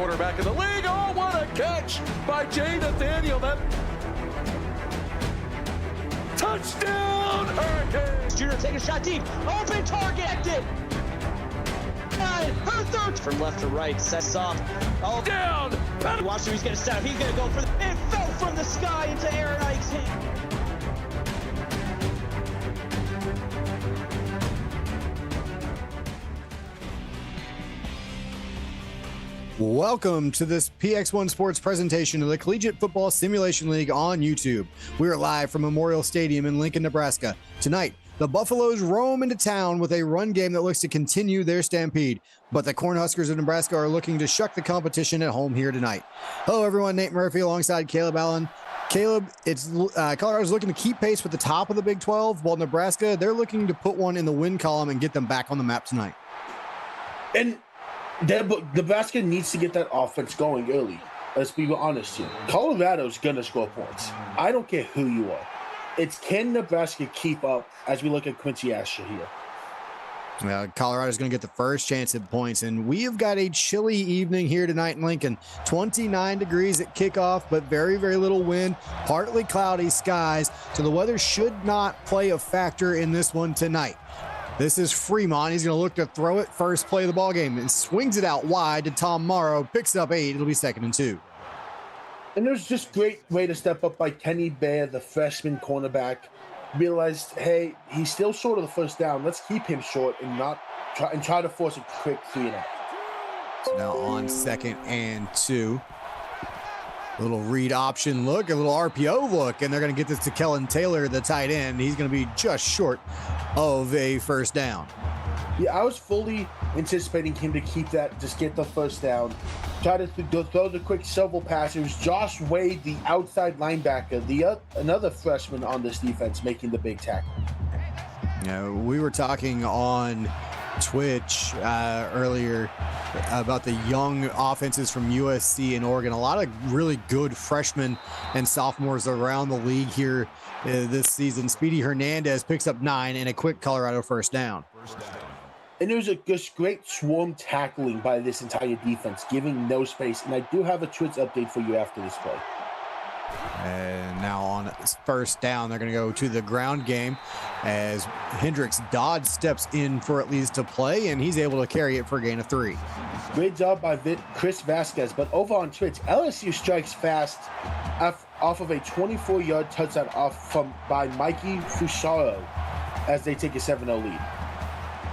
quarterback in the league. Oh, what a catch by Jay Nathaniel. That touchdown, Hurricanes. Junior taking a shot deep. Open target. Her third from left to right. Sets up. Oh, down. Watch him. He's going to set up. He's going to go for the. It fell from the sky into Aaron Ike's hand. Welcome to this PX1 Sports presentation of the Collegiate Football Simulation League on YouTube. We are live from Memorial Stadium in Lincoln, Nebraska. Tonight, the Buffaloes roam into town with a run game that looks to continue their stampede, but the Cornhuskers of Nebraska are looking to shuck the competition at home here tonight. Hello, everyone. Nate Murphy alongside Caleb Allen. Caleb, it's Colorado's looking to keep pace with the top of the Big 12, while Nebraska, they're looking to put one in the win column and get them back on the map tonight. And Nebraska needs to get that offense going early. Let's be honest here. Colorado's going to score points. I don't care who you are. It's can Nebraska keep up as we look at Quincy Asher here. Colorado's going to get the first chance at points, and we have got a chilly evening here tonight in Lincoln. 29 degrees at kickoff, but very, very little wind, partly cloudy skies, so the weather should not play a factor in this one tonight. This is Fremont. He's going to look to throw it first play of the ballgame and swings it out wide to Tom Morrow. Picks up 8. It'll be 2nd and 2. And there's just great way to step up by Kenny Baer, the freshman cornerback. Realized, hey, he's still short of the first down. Let's keep him short and try to force a quick 3-and-out. So now on 2nd and 2. A little read option look, a little RPO look, and they're going to get this to Kellen Taylor, the tight end. He's going to be just short of a first down. Yeah, I was fully anticipating him to keep that, just get the first down. Try to throw the quick shovel pass. It was Josh Wade, the outside linebacker, another freshman on this defense, making the big tackle. We were talking on Twitch earlier about the young offenses from USC and Oregon. A lot of really good freshmen and sophomores around the league here this season. Speedy Hernandez picks up 9 and a quick Colorado first down. And there was a just great swarm tackling by this entire defense, giving no space. And I do have a Twitch update for you after this play. And now on first down, they're going to go to the ground game as Hendricks Dodd steps in for at least a play, and he's able to carry it for a gain of 3. Great job by Chris Vasquez. But over on Twitch, LSU strikes fast off of a 24-yard touchdown by Mikey Fusaro as they take a 7-0 lead.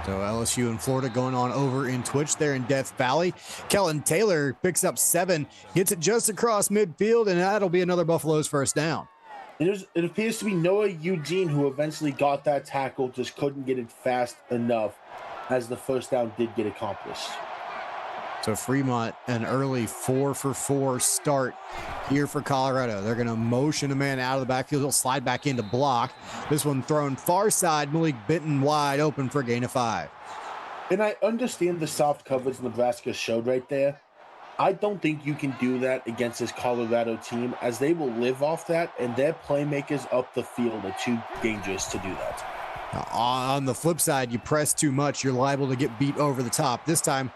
So LSU and Florida going on over in Twitch there in Death Valley. Kellen Taylor picks up 7, gets it just across midfield, and that'll be another Buffalo's first down. It appears to be Noah Eugene who eventually got that tackle, just couldn't get it fast enough as the first down did get accomplished. So Fremont, an early 4-for-4 start here for Colorado. They're going to motion a man out of the backfield. He'll slide back into block. This one thrown far side. Malik Benton wide open for a gain of 5. And I understand the soft coverage Nebraska showed right there. I don't think you can do that against this Colorado team, as they will live off that, and their playmakers up the field are too dangerous to do that. On the flip side, you press too much, you're liable to get beat over the top. This time,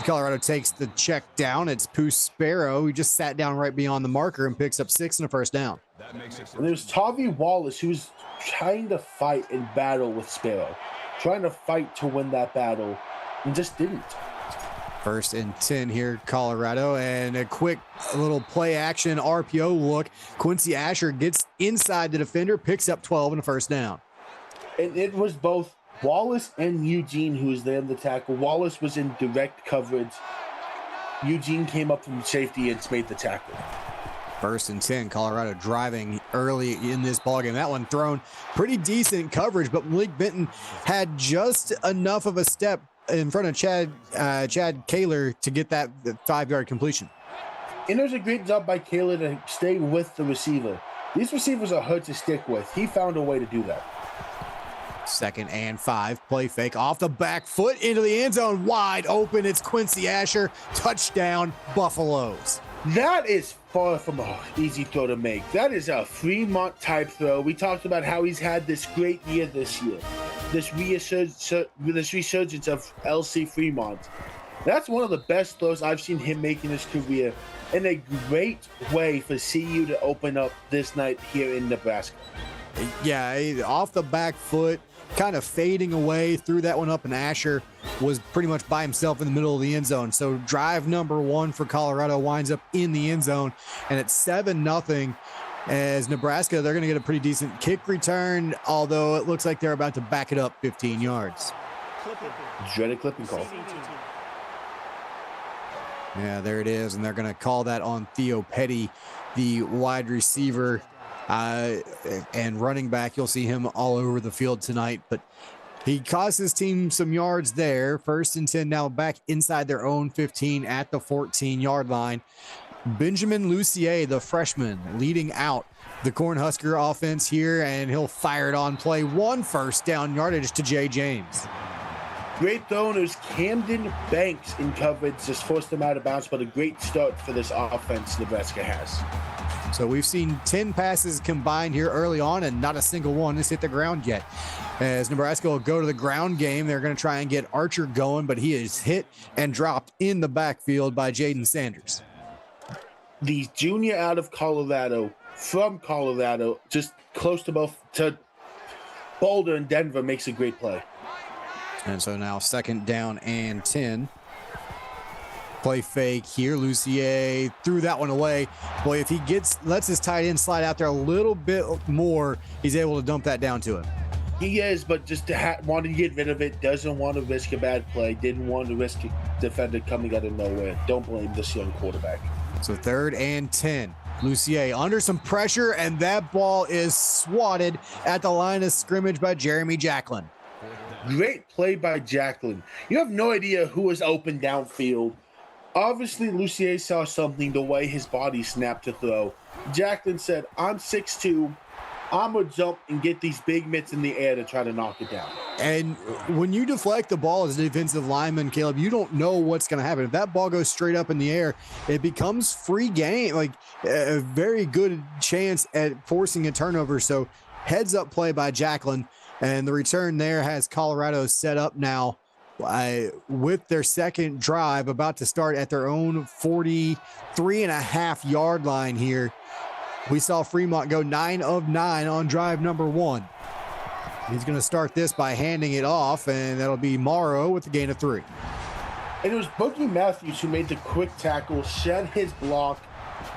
Colorado takes the check down. It's Pooh Sparrow, who just sat down right beyond the marker and picks up 6 and a first down. And there's Tavi Wallace, who's trying to fight and battle with Sparrow, trying to fight to win that battle, and just didn't. 1st and 10 here, Colorado, and a quick little play action RPO look. Quincy Asher gets inside the defender, picks up 12 and a first down. And it was both Wallace and Eugene who was there in the tackle. Wallace was in direct coverage. Eugene came up from safety and made the tackle. 1st and 10, Colorado driving early in this ballgame. That one thrown pretty decent coverage, but Malik Benton had just enough of a step in front of Chad Kaler to get that 5-yard completion. And there's a great job by Kaler to stay with the receiver. These receivers are hard to stick with. He found a way to do that. 2nd and 5, play fake off the back foot into the end zone, wide open. It's Quincy Asher, touchdown Buffaloes. That is far from an easy throw to make. That is a Fremont type throw. We talked about how he's had this great year this year, this resurgence of LC Fremont. That's one of the best throws I've seen him make in his career, and a great way for CU to open up this night here in Nebraska. Yeah, off the back foot, kind of fading away, threw that one up, and Asher was pretty much by himself in the middle of the end zone. So drive number 1 for Colorado winds up in the end zone, and it's 7-0. As Nebraska, they're going to get a pretty decent kick return, although it looks like they're about to back it up 15 yards. Dreaded clipping call. Yeah, there it is, and they're going to call that on Theo Petty, the wide receiver and running back. You'll see him all over the field tonight, but he cost his team some yards there. 1st and 10 now back inside their own 15 at the 14-yard line. Benjamin Lucier, the freshman, leading out the Cornhusker offense here, and he'll fire it on play 1, 1st down yardage to Jay James. Great throw, and it was Camden Banks in coverage, just forced them out of bounds, but a great start for this offense Nebraska has. So we've seen 10 passes combined here early on, and not a single one has hit the ground yet. As Nebraska will go to the ground game, they're going to try and get Archer going, but he is hit and dropped in the backfield by Jaden Sanders. The junior out of Colorado, from Colorado, just close to both to Boulder and Denver, makes a great play. And so now 2nd down and 10. Play fake here. Lucier threw that one away. Boy, if he lets his tight end slide out there a little bit more, he's able to dump that down to him. He is, but just want to get rid of it. Doesn't want to risk a bad play. Didn't want to risk a defender coming out of nowhere. Don't blame this young quarterback. So 3rd and 10. Lucier under some pressure, and that ball is swatted at the line of scrimmage by Jeremy Jacklin. Great play by Jacklin. You have no idea who was open downfield. Obviously, Lucier saw something the way his body snapped to throw. Jacklin said, I'm 6'2". I'm going to jump and get these big mitts in the air to try to knock it down. And when you deflect the ball as a defensive lineman, Caleb, you don't know what's going to happen. If that ball goes straight up in the air, it becomes free game, like a very good chance at forcing a turnover. So heads up play by Jacklin. And the return there has Colorado set up now with their 2nd drive, about to start at their own 43.5-yard line here. We saw Fremont go 9 of 9 on drive number 1. He's going to start this by handing it off, and that'll be Morrow with the gain of 3. And it was Boogie Matthews who made the quick tackle, shed his block,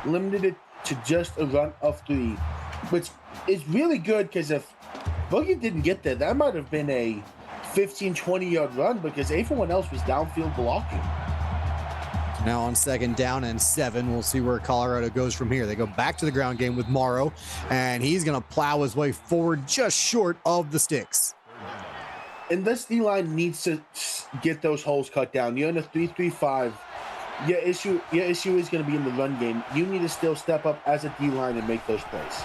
limited it to just a run of 3, which is really good because if Boogie didn't get there, that might have been a 15, 20-yard run because everyone else was downfield blocking. Now on 2nd down and 7, we'll see where Colorado goes from here. They go back to the ground game with Morrow, and he's going to plow his way forward just short of the sticks. And this D-line needs to get those holes cut down. You're in a 3-3-5. Your issue is going to be in the run game. You need to still step up as a D-line and make those plays.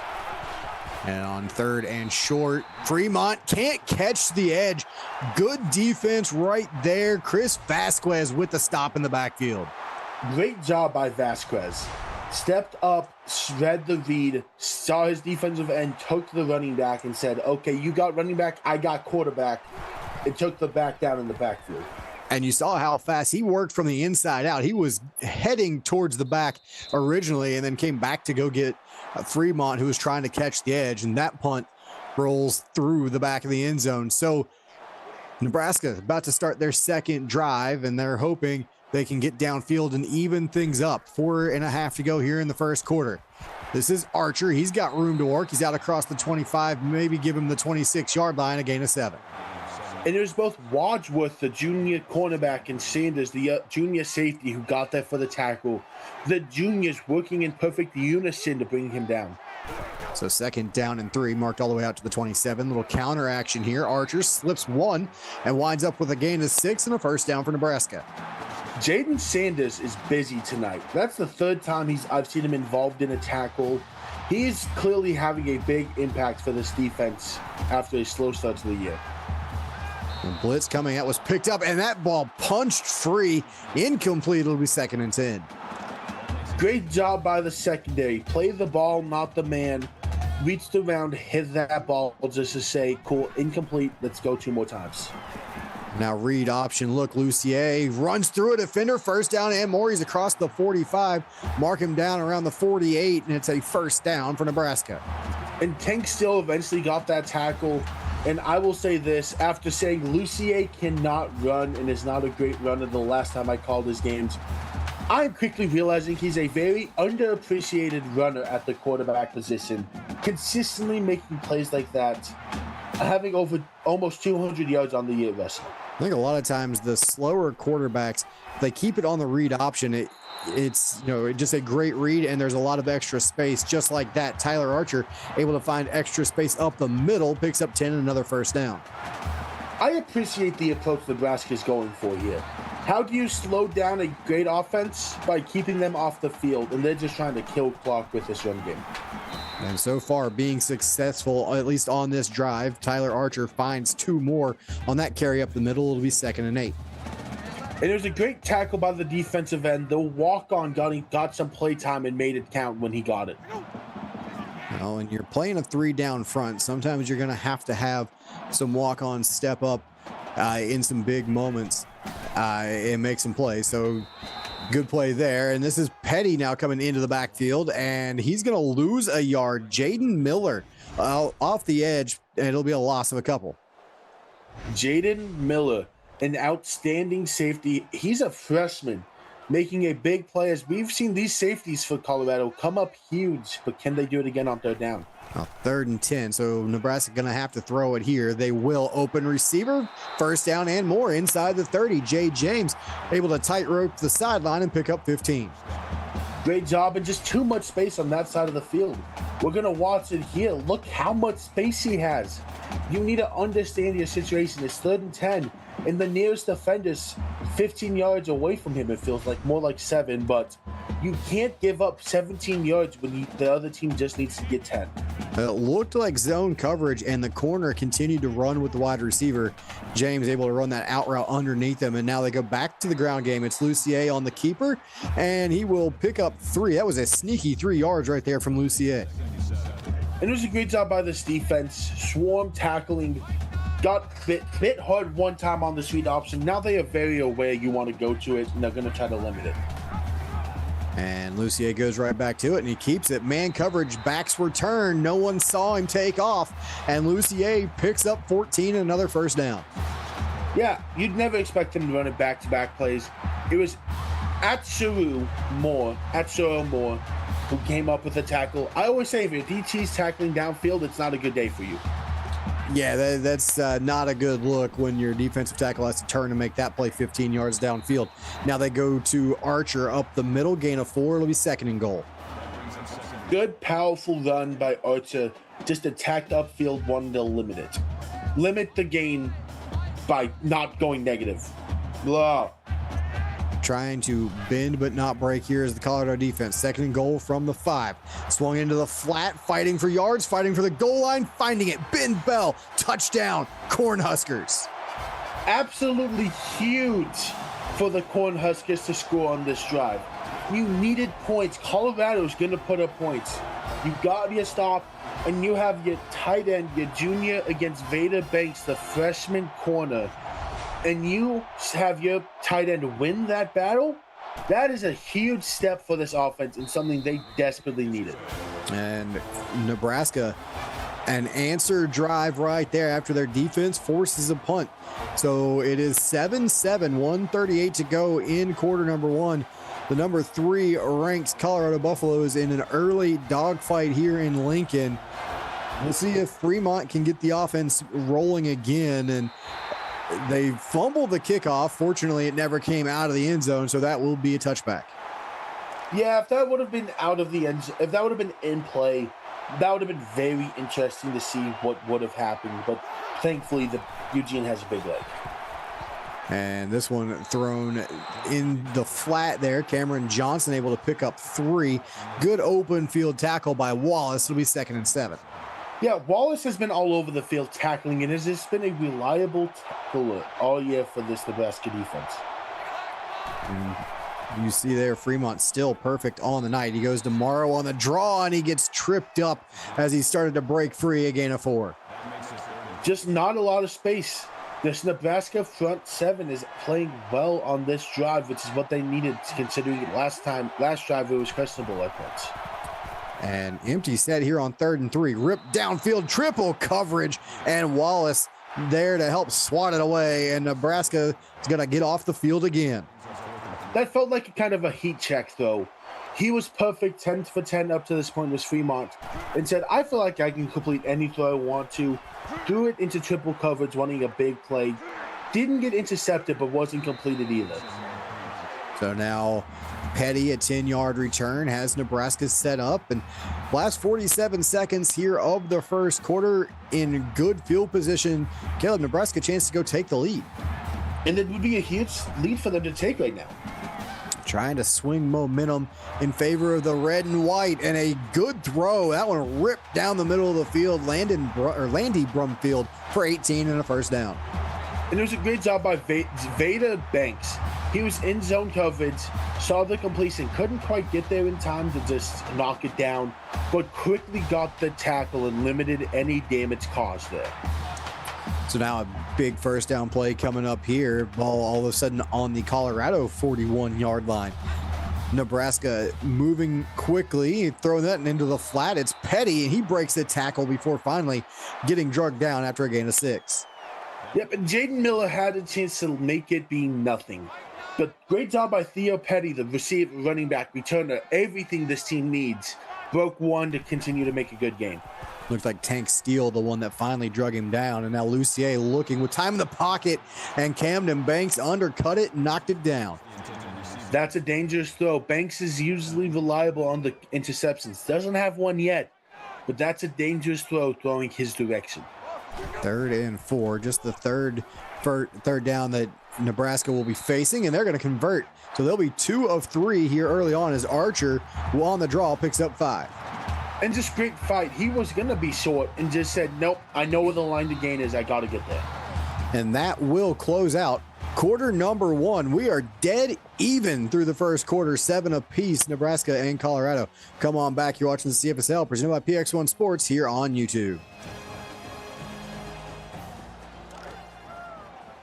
And on 3rd and short, Fremont can't catch the edge. Good defense right there. Chris Vasquez with the stop in the backfield. Great job by Vasquez. Stepped up, read the read, saw his defensive end, took the running back and said, okay, you got running back, I got quarterback. It took the back down in the backfield. And you saw how fast he worked from the inside out. He was heading towards the back originally and then came back to go get Fremont, who was trying to catch the edge. And that punt rolls through the back of the end zone. So Nebraska about to start their 2nd drive, and they're hoping they can get downfield and even things up. 4.5 to go here in the 1st quarter. This is Archer. He's got room to work. He's out across the 25, maybe give him the 26-yard line, a gain of 7. And it was both Wadsworth, the junior cornerback, and Sanders, the junior safety, who got there for the tackle. The juniors working in perfect unison to bring him down. So 2nd down and 3, marked all the way out to the 27. Little counter action here. Archer slips 1 and winds up with a gain of 6 and a 1st down for Nebraska. Jaden Sanders is busy tonight. That's the 3rd time I've seen him involved in a tackle. He's clearly having a big impact for this defense after a slow start to the year. The blitz coming out was picked up, and that ball punched free. Incomplete. It'll be 2nd and 10. Great job by the secondary. Play the ball, not the man. Reached around, hit that ball just to say, cool, incomplete. Let's go 2 more times. Now read option look. Lucier runs through a defender. First down and more. He's across the 45. Mark him down around the 48, and it's a first down for Nebraska. And Tank still eventually got that tackle. And I will say this, after saying Lucier cannot run and is not a great runner the last time I called his games, I'm quickly realizing he's a very underappreciated runner at the quarterback position, consistently making plays like that, having over almost 200 yards on the year wrestling. I think a lot of times the slower quarterbacks, if they keep it on the read option, it's just a great read, and there's a lot of extra space. Just like that, Tyler Archer able to find extra space up the middle, picks up 10 and another first down. I appreciate the approach Nebraska is going for here. How do you slow down a great offense? By keeping them off the field, and they're just trying to kill clock with this run game. And so far being successful, at least on this drive. Tyler Archer finds 2 more on that carry up the middle. It'll be 2nd and 8. And there's a great tackle by the defensive end. The walk-on got some play time and made it count when he got it. Well, and you're playing a 3 down front. Sometimes you're going to have some walk-ons step up in some big moments and make some plays. So good play there. And this is Petty now coming into the backfield, and he's going to lose a yard. Jaden Miller off the edge, and it'll be a loss of a couple. Jaden Miller, an outstanding safety. He's a freshman making a big play, as we've seen these safeties for Colorado come up huge, but can they do it again on 3rd down? 3rd and 10, so Nebraska going to have to throw it here. They will. Open receiver, first down and more inside the 30. Jay James able to tightrope the sideline and pick up 15. Great job, and just too much space on that side of the field. We're going to watch it here. Look how much space he has. You need to understand your situation. It's 3rd and 10, and the nearest defender's 15 yards away from him. It feels like more like 7, but you can't give up 17 yards when the other team just needs to get 10. It looked like zone coverage, and the corner continued to run with the wide receiver. James able to run that out route underneath him, and now they go back to the ground game. It's Lucier on the keeper, and he will pick up 3. That was a sneaky 3 yards right there from Lucier. And it was a great job by this defense. Swarm tackling. Got bit hard one time on the sweet option. Now they are very aware you want to go to it, and they're going to try to limit it. And Lucier goes right back to it, and he keeps it. Man coverage, backs return. No one saw him take off, and Lucier picks up 14 and another first down. Yeah, you'd never expect him to run it back-to-back plays. It was Atshiro Moore, who came up with the tackle. I always say if your DT's tackling downfield, it's not a good day for you. Yeah, that's not a good look when your defensive tackle has to turn and make that play 15 yards downfield. Now they go to Archer up the middle, gain of 4. It'll be 2nd and goal. Good, powerful run by Archer. Just attacked upfield, wanted to limit it. Limit the gain by not going negative. Blah. Trying to bend but not break here is the Colorado defense. 2nd and goal from the 5. Swung into the flat, fighting for yards, fighting for the goal line, finding it. Ben Bell, touchdown, Cornhuskers. Absolutely huge for the Cornhuskers to score on this drive. You needed points. Colorado's going to put up points. You got your stop, and you have your tight end, your junior, against Vader Banks, the freshman corner. And you have your tight end win that battle. That is a huge step for this offense and something they desperately needed. And Nebraska, an answer drive right there after their defense forces a punt. So it is 7-7, 1:38 to go in quarter number 1. The number 3 ranked Colorado Buffaloes in an early dogfight here in Lincoln. We'll see if Fremont can get the offense rolling again. And they fumbled the kickoff. Fortunately, it never came out of the end zone, so that will be a touchback. Yeah, if that would have been out of the end, if that would have been in play, that would have been very interesting to see what would have happened. But thankfully, Eugene has a big leg. And this one thrown in the flat there. Cameron Johnson able to pick up 3. Good open field tackle by Wallace. It'll be 2nd and 7. Yeah, Wallace has been all over the field tackling, and has just been a reliable tackler all year for this Nebraska defense. And you see there, Fremont still perfect on the night. He goes to Morrow on the draw, and he gets tripped up as he started to break free, a gain of 4. Just not a lot of space. This Nebraska front seven is playing well on this drive, which is what they needed, considering last drive it was questionable at points. And empty set here on 3rd and 3. Ripped downfield, triple coverage, and Wallace there to help swat it away. And Nebraska is going to get off the field again. That felt like a kind of a heat check, though. He was perfect, 10 for 10 up to this point was Fremont, and said, I feel like I can complete any throw I want to. Threw it into triple coverage, running a big play. Didn't get intercepted, but wasn't completed either. So now Petty, a 10-yard return, has Nebraska set up. And last 47 seconds here of the first quarter in good field position. Caleb, Nebraska chance to go take the lead. And it would be a huge lead for them to take right now. Trying to swing momentum in favor of the red and white, and a good throw. That one ripped down the middle of the field. Landy Brumfield for 18 and a first down. And it was a great job by Veda Banks. He was in zone coverage, saw the completion, couldn't quite get there in time to just knock it down, but quickly got the tackle and limited any damage caused there. So now a big first down play coming up here. Ball all of a sudden on the Colorado 41-yard line. Nebraska moving quickly, throwing that into the flat. It's Petty, and he breaks the tackle before finally getting drugged down after a gain of 6. Yep, and Jaden Miller had a chance to make it be nothing. But great job by Theo Petty, the receiver, running back, returner, everything this team needs. Broke one to continue to make a good game. Looks like Tank Steele, the one that finally drug him down. And now Lucier looking with time in the pocket, and Camden Banks undercut it and knocked it down. That's a dangerous throw. Banks is usually reliable on the interceptions. Doesn't have one yet, but that's a dangerous throw throwing his direction. 3rd and 4, just the third down that Nebraska will be facing, and they're going to convert. So they'll be 2 of 3 here early on as Archer, who on the draw, picks up 5. And just great fight. He was going to be short and just said, nope, I know where the line to gain is. I got to get there. And that will close out quarter number 1. We are dead even through the first quarter, 7 apiece, Nebraska and Colorado. Come on back. You're watching the CFSL presented by PX1 Sports here on YouTube.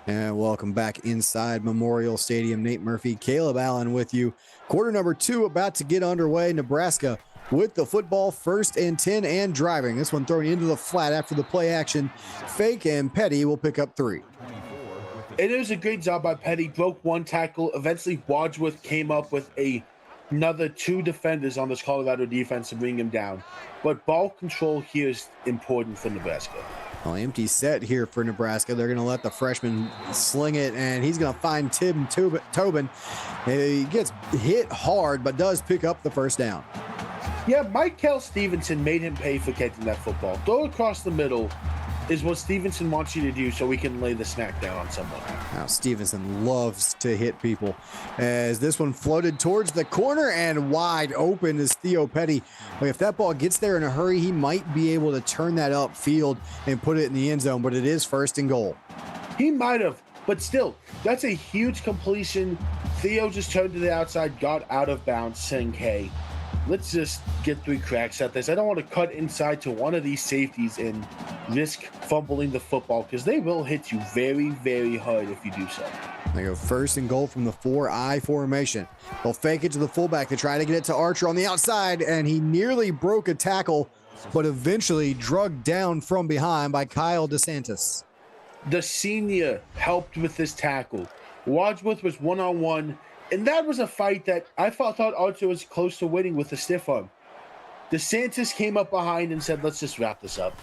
And welcome back inside Memorial Stadium. Nate Murphy, Caleb Allen with you. Quarter number 2 about to get underway. Nebraska with the football, 1st and 10 and driving. This one thrown into the flat after the play action. Fake, and Petty will pick up 3. It was a great job by Petty. Broke one tackle. Eventually, Wadsworth came up with another 2 defenders on this Colorado defense to bring him down. But ball control here is important for Nebraska. Well, empty set here for Nebraska. They're going to let the freshman sling it, and he's going to find Tim Tobin. He gets hit hard, but does pick up the first down. Yeah, Michael Stevenson made him pay for catching that football. Throw across the middle is what Stevenson wants you to do so we can lay the smack down on someone. Now, Stevenson loves to hit people as this one floated towards the corner, and wide open is Theo Petty. If that ball gets there in a hurry, he might be able to turn that upfield and put it in the end zone, but it is 1st and goal. He might have, but still, that's a huge completion. Theo just turned to the outside, got out of bounds, saying, hey, let's just get 3 cracks at this. I don't want to cut inside to one of these safeties and risk fumbling the football because they will hit you very, very hard if you do so. They go 1st and goal from the 4-eye formation. They'll fake it to the fullback to try to get it to Archer on the outside, and he nearly broke a tackle, but eventually drugged down from behind by Kyle DeSantis. The senior helped with this tackle. Wadsworth was one-on-one, and that was a fight that I thought Archer was close to winning with a stiff arm. DeSantis came up behind and said, let's just wrap this up.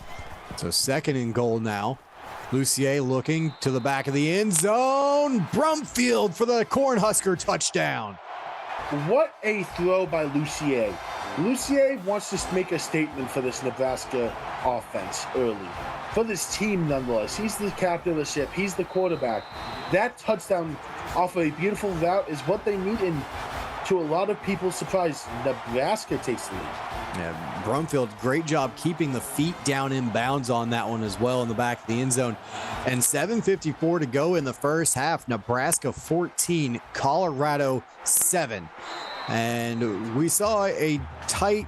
So 2nd and goal now. Lucier looking to the back of the end zone. Brumfield for the Cornhusker touchdown. What a throw by Lucier. Lucier wants to make a statement for this Nebraska offense early. For this team, nonetheless. He's the captain of the ship. He's the quarterback. That touchdown off a beautiful route is what they need, and to a lot of people's surprise, Nebraska takes the lead. Yeah, Brumfield, great job keeping the feet down in bounds on that one as well in the back of the end zone. And 7:54 to go in the first half. Nebraska 14, Colorado 7. And we saw a tight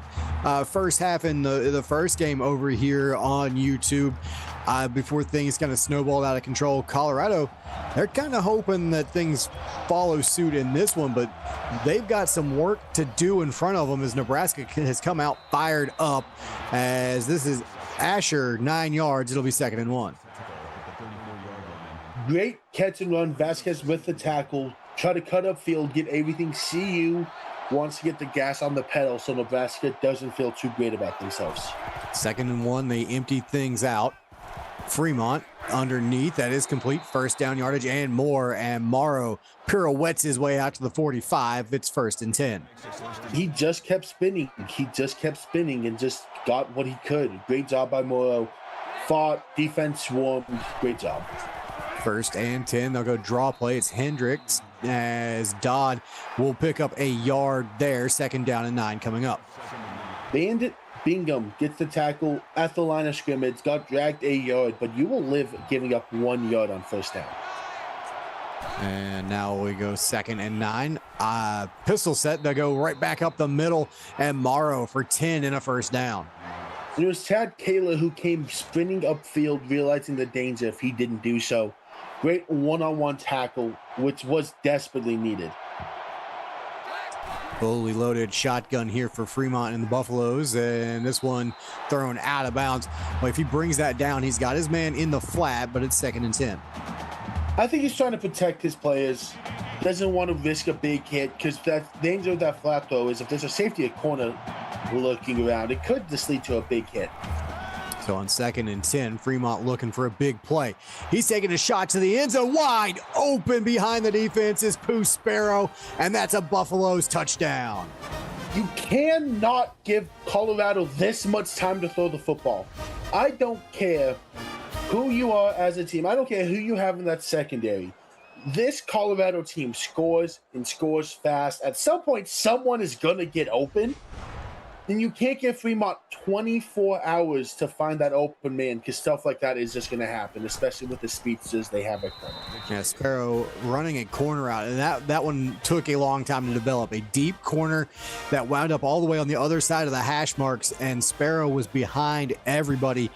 first half in the first game over here on YouTube. before things kind of snowballed out of control. Colorado, they're kind of hoping that things follow suit in this one, but they've got some work to do in front of them as Nebraska has come out fired up. As this is Asher, 9 yards. It'll be 2nd and 1. Great catch and run. Vasquez with the tackle. Try to cut upfield, get everything. CU wants to get the gas on the pedal so Nebraska doesn't feel too great about themselves. 2nd and 1. They empty things out. Fremont underneath. That is complete. 1st down yardage and more. And Morrow pirouettes his way out to the 45. It's 1st and 10. He just kept spinning. And just got what he could. Great job by Morrow. Fought, defense swarmed. Great job. 1st and 10. They'll go draw play. It's Hendricks as Dodd will pick up a yard there. 2nd down and 9 coming up. Bandit Bingham gets the tackle at the line of scrimmage, got dragged a yard, but you will live giving up 1 yard on 1st down. And now we go 2nd and 9. Pistol set. They'll go right back up the middle, and Morrow for 10 and a 1st down. It was Chad Kayla who came sprinting upfield, realizing the danger if he didn't do so. Great one-on-one tackle, which was desperately needed. Fully loaded shotgun here for Fremont and the Buffaloes, and this one thrown out of bounds. Well, if he brings that down, he's got his man in the flat, but it's 2nd and 10. I think he's trying to protect his players. Doesn't want to risk a big hit because that danger of that flat throw is if there's a safety at corner looking around, it could just lead to a big hit. So on 2nd and 10, Fremont looking for a big play. He's taking a shot to the end zone. Wide open behind the defense is Pooh Sparrow, and that's a Buffaloes touchdown. You cannot give Colorado this much time to throw the football. I don't care who you are as a team. I don't care who you have in that secondary. This Colorado team scores and scores fast. At some point, someone is going to get open. And you can't give Fremont 24 hours to find that open man because stuff like that is just going to happen, especially with the speedsters they have at corner. Yeah, Sparrow running a corner out, and that one took a long time to develop. A deep corner that wound up all the way on the other side of the hash marks, and Sparrow was behind everybody.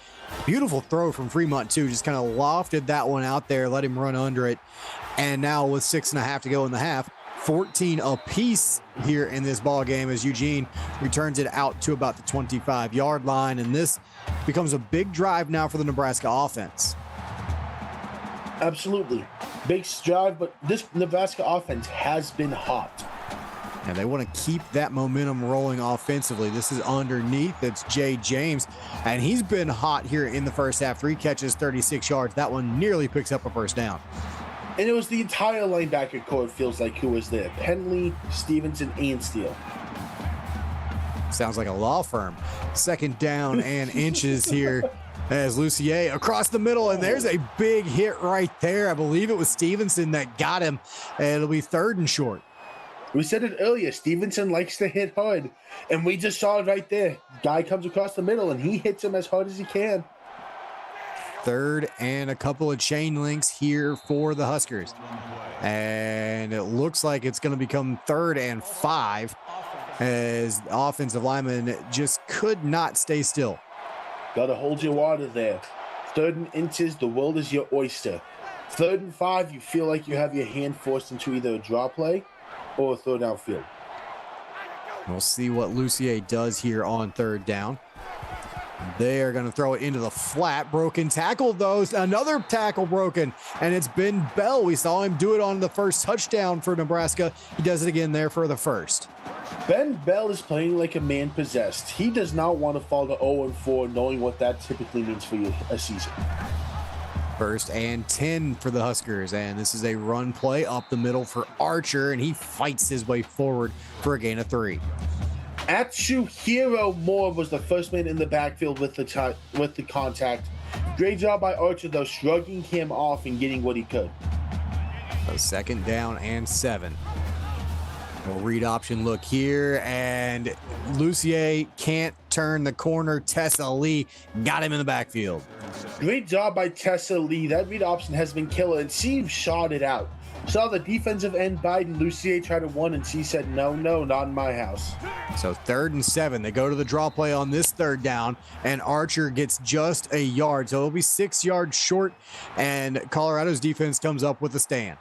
Beautiful throw from Fremont, too. Just kind of lofted that one out there, let him run under it. And now with 6.5 to go in the half, 14 apiece here in this ball game as Eugene returns it out to about the 25-yard line, and this becomes a big drive now for the Nebraska offense. Absolutely. Big drive, but this Nebraska offense has been hot. And they want to keep that momentum rolling offensively. This is underneath. It's Jay James, and he's been hot here in the first half. 3 catches, 36 yards. That one nearly picks up a 1st down. And it was the entire linebacker core, it feels like, who was there. Penley, Stevenson, and Steele. Sounds like a law firm. 2nd down and inches here as Lucier across the middle, and there's a big hit right there. I believe it was Stevenson that got him, and it'll be 3rd and short. We said it earlier. Stevenson likes to hit hard, and we just saw it right there. Guy comes across the middle, and he hits him as hard as he can. 3rd and a couple of chain links here for the Huskers. And it looks like it's going to become 3rd and 5 as the offensive lineman just could not stay still. Got to hold your water there. 3rd and inches, the world is your oyster. 3rd and 5, you feel like you have your hand forced into either a draw play or a throw downfield. We'll see what Lucier does here on 3rd down. They're going to throw it into the flat. Broken tackle, though. Another tackle broken, and it's Ben Bell. We saw him do it on the first touchdown for Nebraska. He does it again there for the 1st. Ben Bell is playing like a man possessed. He does not want to fall to 0-4, knowing what that typically means for you a season. 1st and 10 for the Huskers, and this is a run play up the middle for Archer, and he fights his way forward for a gain of 3. Atsuhiro Moore was the first man in the backfield with the contact. Great job by Archer, though, shrugging him off and getting what he could. So 2nd down and 7. We'll read option look here, and Lucier can't turn the corner. Tessa Lee got him in the backfield. Great job by Tessa Lee. That read option has been killer, and she shot it out. Saw the defensive end Biden. Lucier tried to one, and she said, no, not in my house. So 3rd and 7. They go to the draw play on this 3rd down, and Archer gets just a yard. So it'll be 6 yards short, and Colorado's defense comes up with a stand.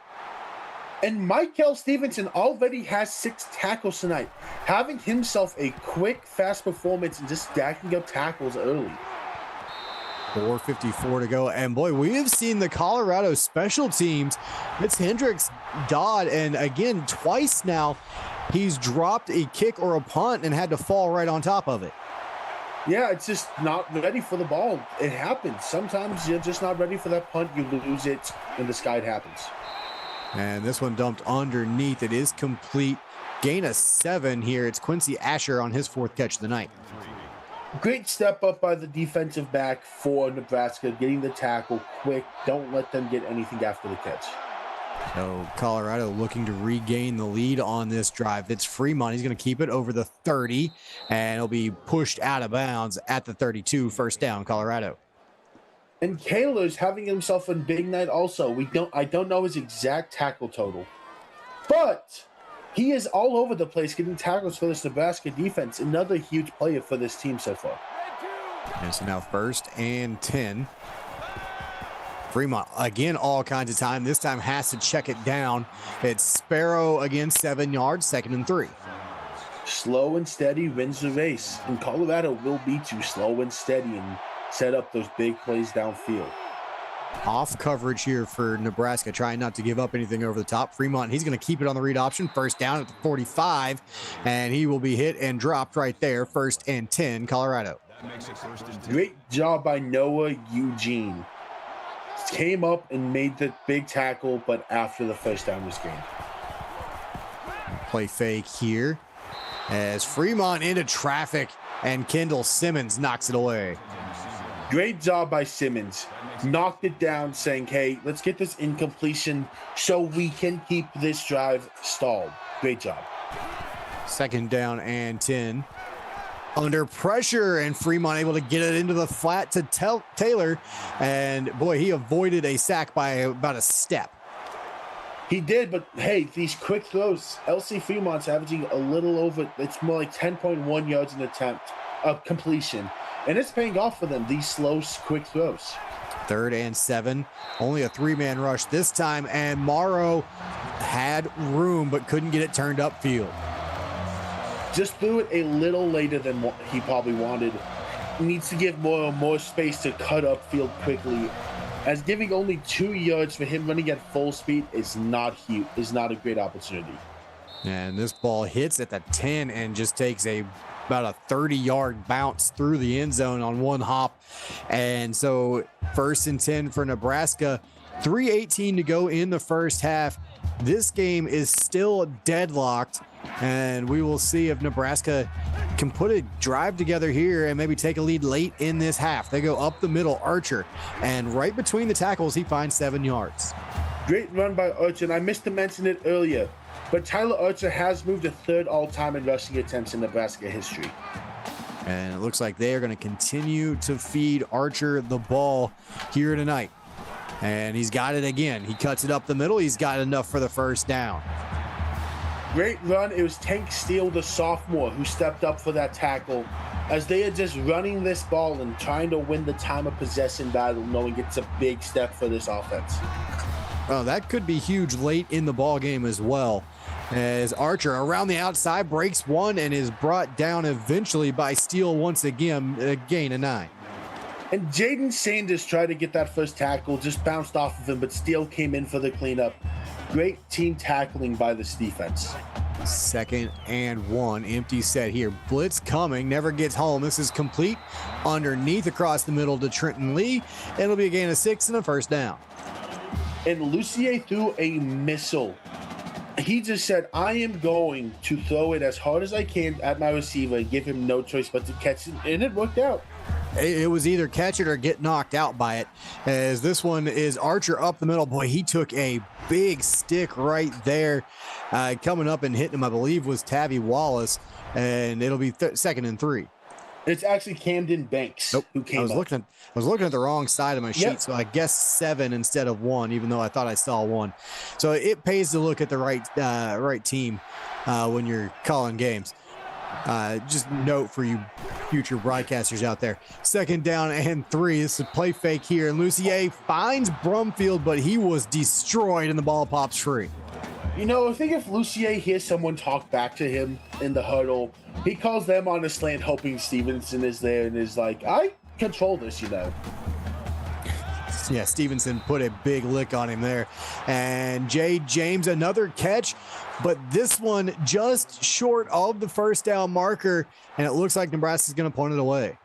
And Michael Stevenson already has 6 tackles tonight, having himself a quick, fast performance and just stacking up tackles early. 4:54 to go, and boy, we have seen the Colorado special teams. It's Hendricks, Dodd, and again, twice now, he's dropped a kick or a punt and had to fall right on top of it. Yeah, it's just not ready for the ball. It happens. Sometimes you're just not ready for that punt. You lose it, and the sky happens. And this one dumped underneath. It is complete. Gain of 7 here. It's Quincy Asher on his 4th catch of the night. Great step up by the defensive back for Nebraska, getting the tackle quick. Don't let them get anything after the catch. So Colorado looking to regain the lead on this drive. It's Fremont. He's going to keep it over the 30, and it'll be pushed out of bounds at the 32. 1st down, Colorado. And Kaler's having himself a big night also. I don't know his exact tackle total, but he is all over the place getting tackles for this Nebraska defense. Another huge player for this team so far. And so now 1st and 10. Fremont, again, all kinds of time. This time has to check it down. It's Sparrow again, 7 yards, 2nd and 3. Slow and steady wins the race. And Colorado will be too slow and steady and set up those big plays downfield. Off coverage here for Nebraska, trying not to give up anything over the top. Fremont, he's going to keep it on the read option. 1st down at the 45, and he will be hit and dropped right there. 1st and 10, Colorado. Great job by Noah Eugene. Came up and made the big tackle, but after the 1st down was gained. Play fake here as Fremont into traffic, and Kendall Simmons knocks it away. Great job by Simmons. Knocked it down, saying, hey, let's get this incompletion so we can keep this drive stalled. Great job. 2nd down and 10. Under pressure, and Fremont able to get it into the flat to Taylor. And boy, he avoided a sack by about a step. He did, but hey, these quick throws, LC Fremont's averaging a little over, it's more like 10.1 yards an attempt of completion. And it's paying off for them, these slow, quick throws. 3rd and 7. Only a 3-man rush this time, and Morrow had room but couldn't get it turned upfield. Just threw it a little later than what he probably wanted. He needs to give more space to cut upfield quickly, as giving only 2 yards for him running at full speed is not a great opportunity. And this ball hits at the 10 and just takes about a 30-yard bounce through the end zone on one hop. And so 1st and 10 for Nebraska. 3:18 to go in the 1st half. This game is still deadlocked, and we will see if Nebraska can put a drive together here and maybe take a lead late in this half. They go up the middle, Archer, and right between the tackles, he finds 7 yards. Great run by Archer, and I missed to mention it earlier, but Tyler Archer has moved to 3rd all-time in rushing attempts in Nebraska history. And it looks like they are going to continue to feed Archer the ball here tonight. And he's got it again. He cuts it up the middle. He's got enough for the 1st down. Great run. It was Tank Steele, the sophomore, who stepped up for that tackle, as they are just running this ball and trying to win the time of possession battle, knowing it's a big step for this offense. Oh, that could be huge late in the ball game as well, as Archer around the outside breaks one and is brought down eventually by Steele once again, a gain of 9. And Jaden Sanders tried to get that 1st tackle, just bounced off of him, but Steele came in for the cleanup. Great team tackling by this defense. 2nd and 1, empty set here. Blitz coming, never gets home. This is complete underneath across the middle to Trenton Lee. It'll be a gain of 6 and a 1st down. And Lucier threw a missile. He just said, I am going to throw it as hard as I can at my receiver and give him no choice but to catch it, and it worked out. it was either catch it or get knocked out by it, as this one is Archer up the middle. Boy, he took a big stick right there. Coming up and hitting him, I believe, was Tavy Wallace, and it'll be 2nd and 3. It's actually Camden Banks who came up. I was looking at the wrong side of my sheet, so I guess 7 instead of 1, even though I thought I saw 1. So it pays to look at the right team when you're calling games. Just note for you future broadcasters out there. 2nd down and 3. This is a play fake here, and Lucier finds Brumfield, but he was destroyed, and the ball pops free. You know, I think if Lucier hears someone talk back to him in the huddle, he calls them on a slant hoping Stevenson is there and is like, I control this, you know. Yeah, Stevenson put a big lick on him there. And Jay James, another catch, but this one just short of the 1st down marker, and it looks like Nebraska's going to punt it away.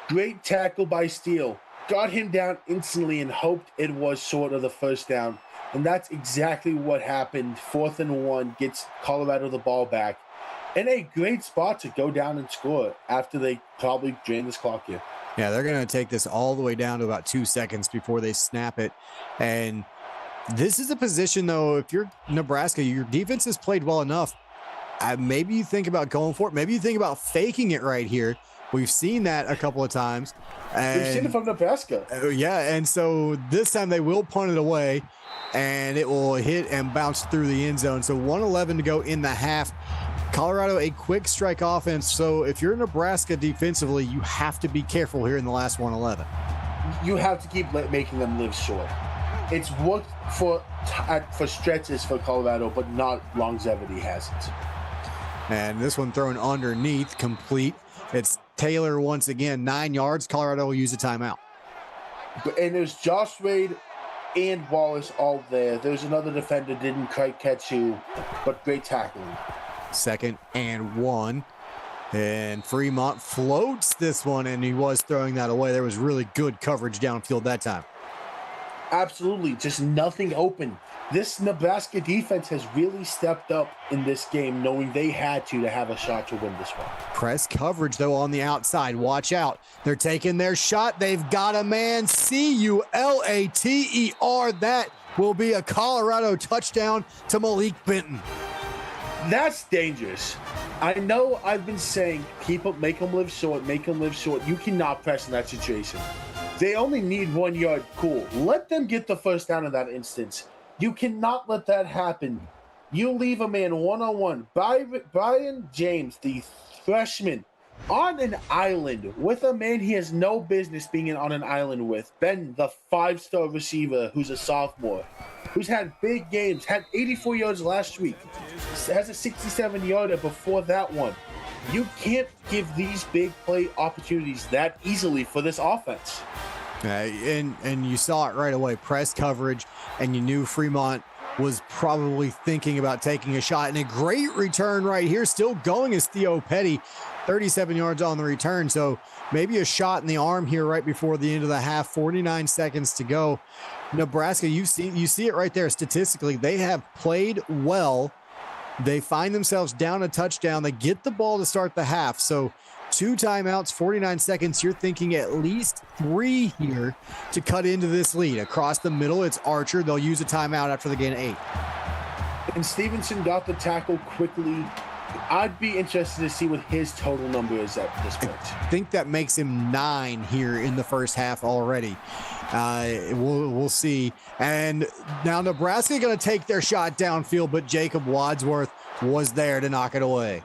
Great tackle by Steele. Got him down instantly and hoped it was short of the 1st down. And that's exactly what happened. 4th and 1 gets Colorado the ball back. And a great spot to go down and score after they probably drain this clock here. Yeah, they're going to take this all the way down to about 2 seconds before they snap it. And this is a position, though, if you're Nebraska, your defense has played well enough. Maybe you think about going for it. Maybe you think about faking it right here. We've seen that a couple of times. We've seen it from Nebraska. Yeah, and so this time they will punt it away, and it will hit and bounce through the end zone. So 1:11 to go in the half. Colorado, a quick strike offense. So if you're Nebraska defensively, you have to be careful here in the last 1:11. You have to keep making them live short. It's worked for stretches for Colorado, but not longevity hasn't. And this one thrown underneath, complete. It's Taylor once again, 9 yards. Colorado will use a timeout. And there's Josh Wade and Wallace all there. There's another defender didn't quite catch you, but great tackling. 2nd and 1. And Fremont floats this one, and he was throwing that away. There was really good coverage downfield that time. Absolutely, just nothing open. This Nebraska defense has really stepped up in this game, knowing they had to have a shot to win this one. Press coverage, though, on the outside. Watch out. They're taking their shot. They've got a man. Culater. That will be a Colorado touchdown to Malik Benton. That's dangerous. I know I've been saying people make them live short, make them live short. You cannot press in that situation. They only need 1 yard. Cool. Let them get the 1st down in that instance. You cannot let that happen. You leave a man one-on-one. Brian James, the freshman, on an island with a man he has no business being on an island with. Ben, the 5-star receiver who's a sophomore, who's had big games, had 84 yards last week, has a 67-yarder before that one. You can't give these big play opportunities that easily for this offense. And you saw it right away. Press coverage, and you knew Fremont was probably thinking about taking a shot. And a great return right here. Still going is Theo Petty, 37 yards on the return. So maybe a shot in the arm here right before the end of the half. 49 seconds to go. Nebraska, you see it right there. Statistically, they have played well. They find themselves down a touchdown. They get the ball to start the half. So 2 timeouts, 49 seconds. You're thinking at least 3 here to cut into this lead. Across the middle, it's Archer. They'll use a timeout after the gain of 8. And Stevenson got the tackle quickly. I'd be interested to see what his total number is at this point. I think that makes him 9 here in the first half already. We'll see. And now Nebraska going to take their shot downfield, but Jacob Wadsworth was there to knock it away.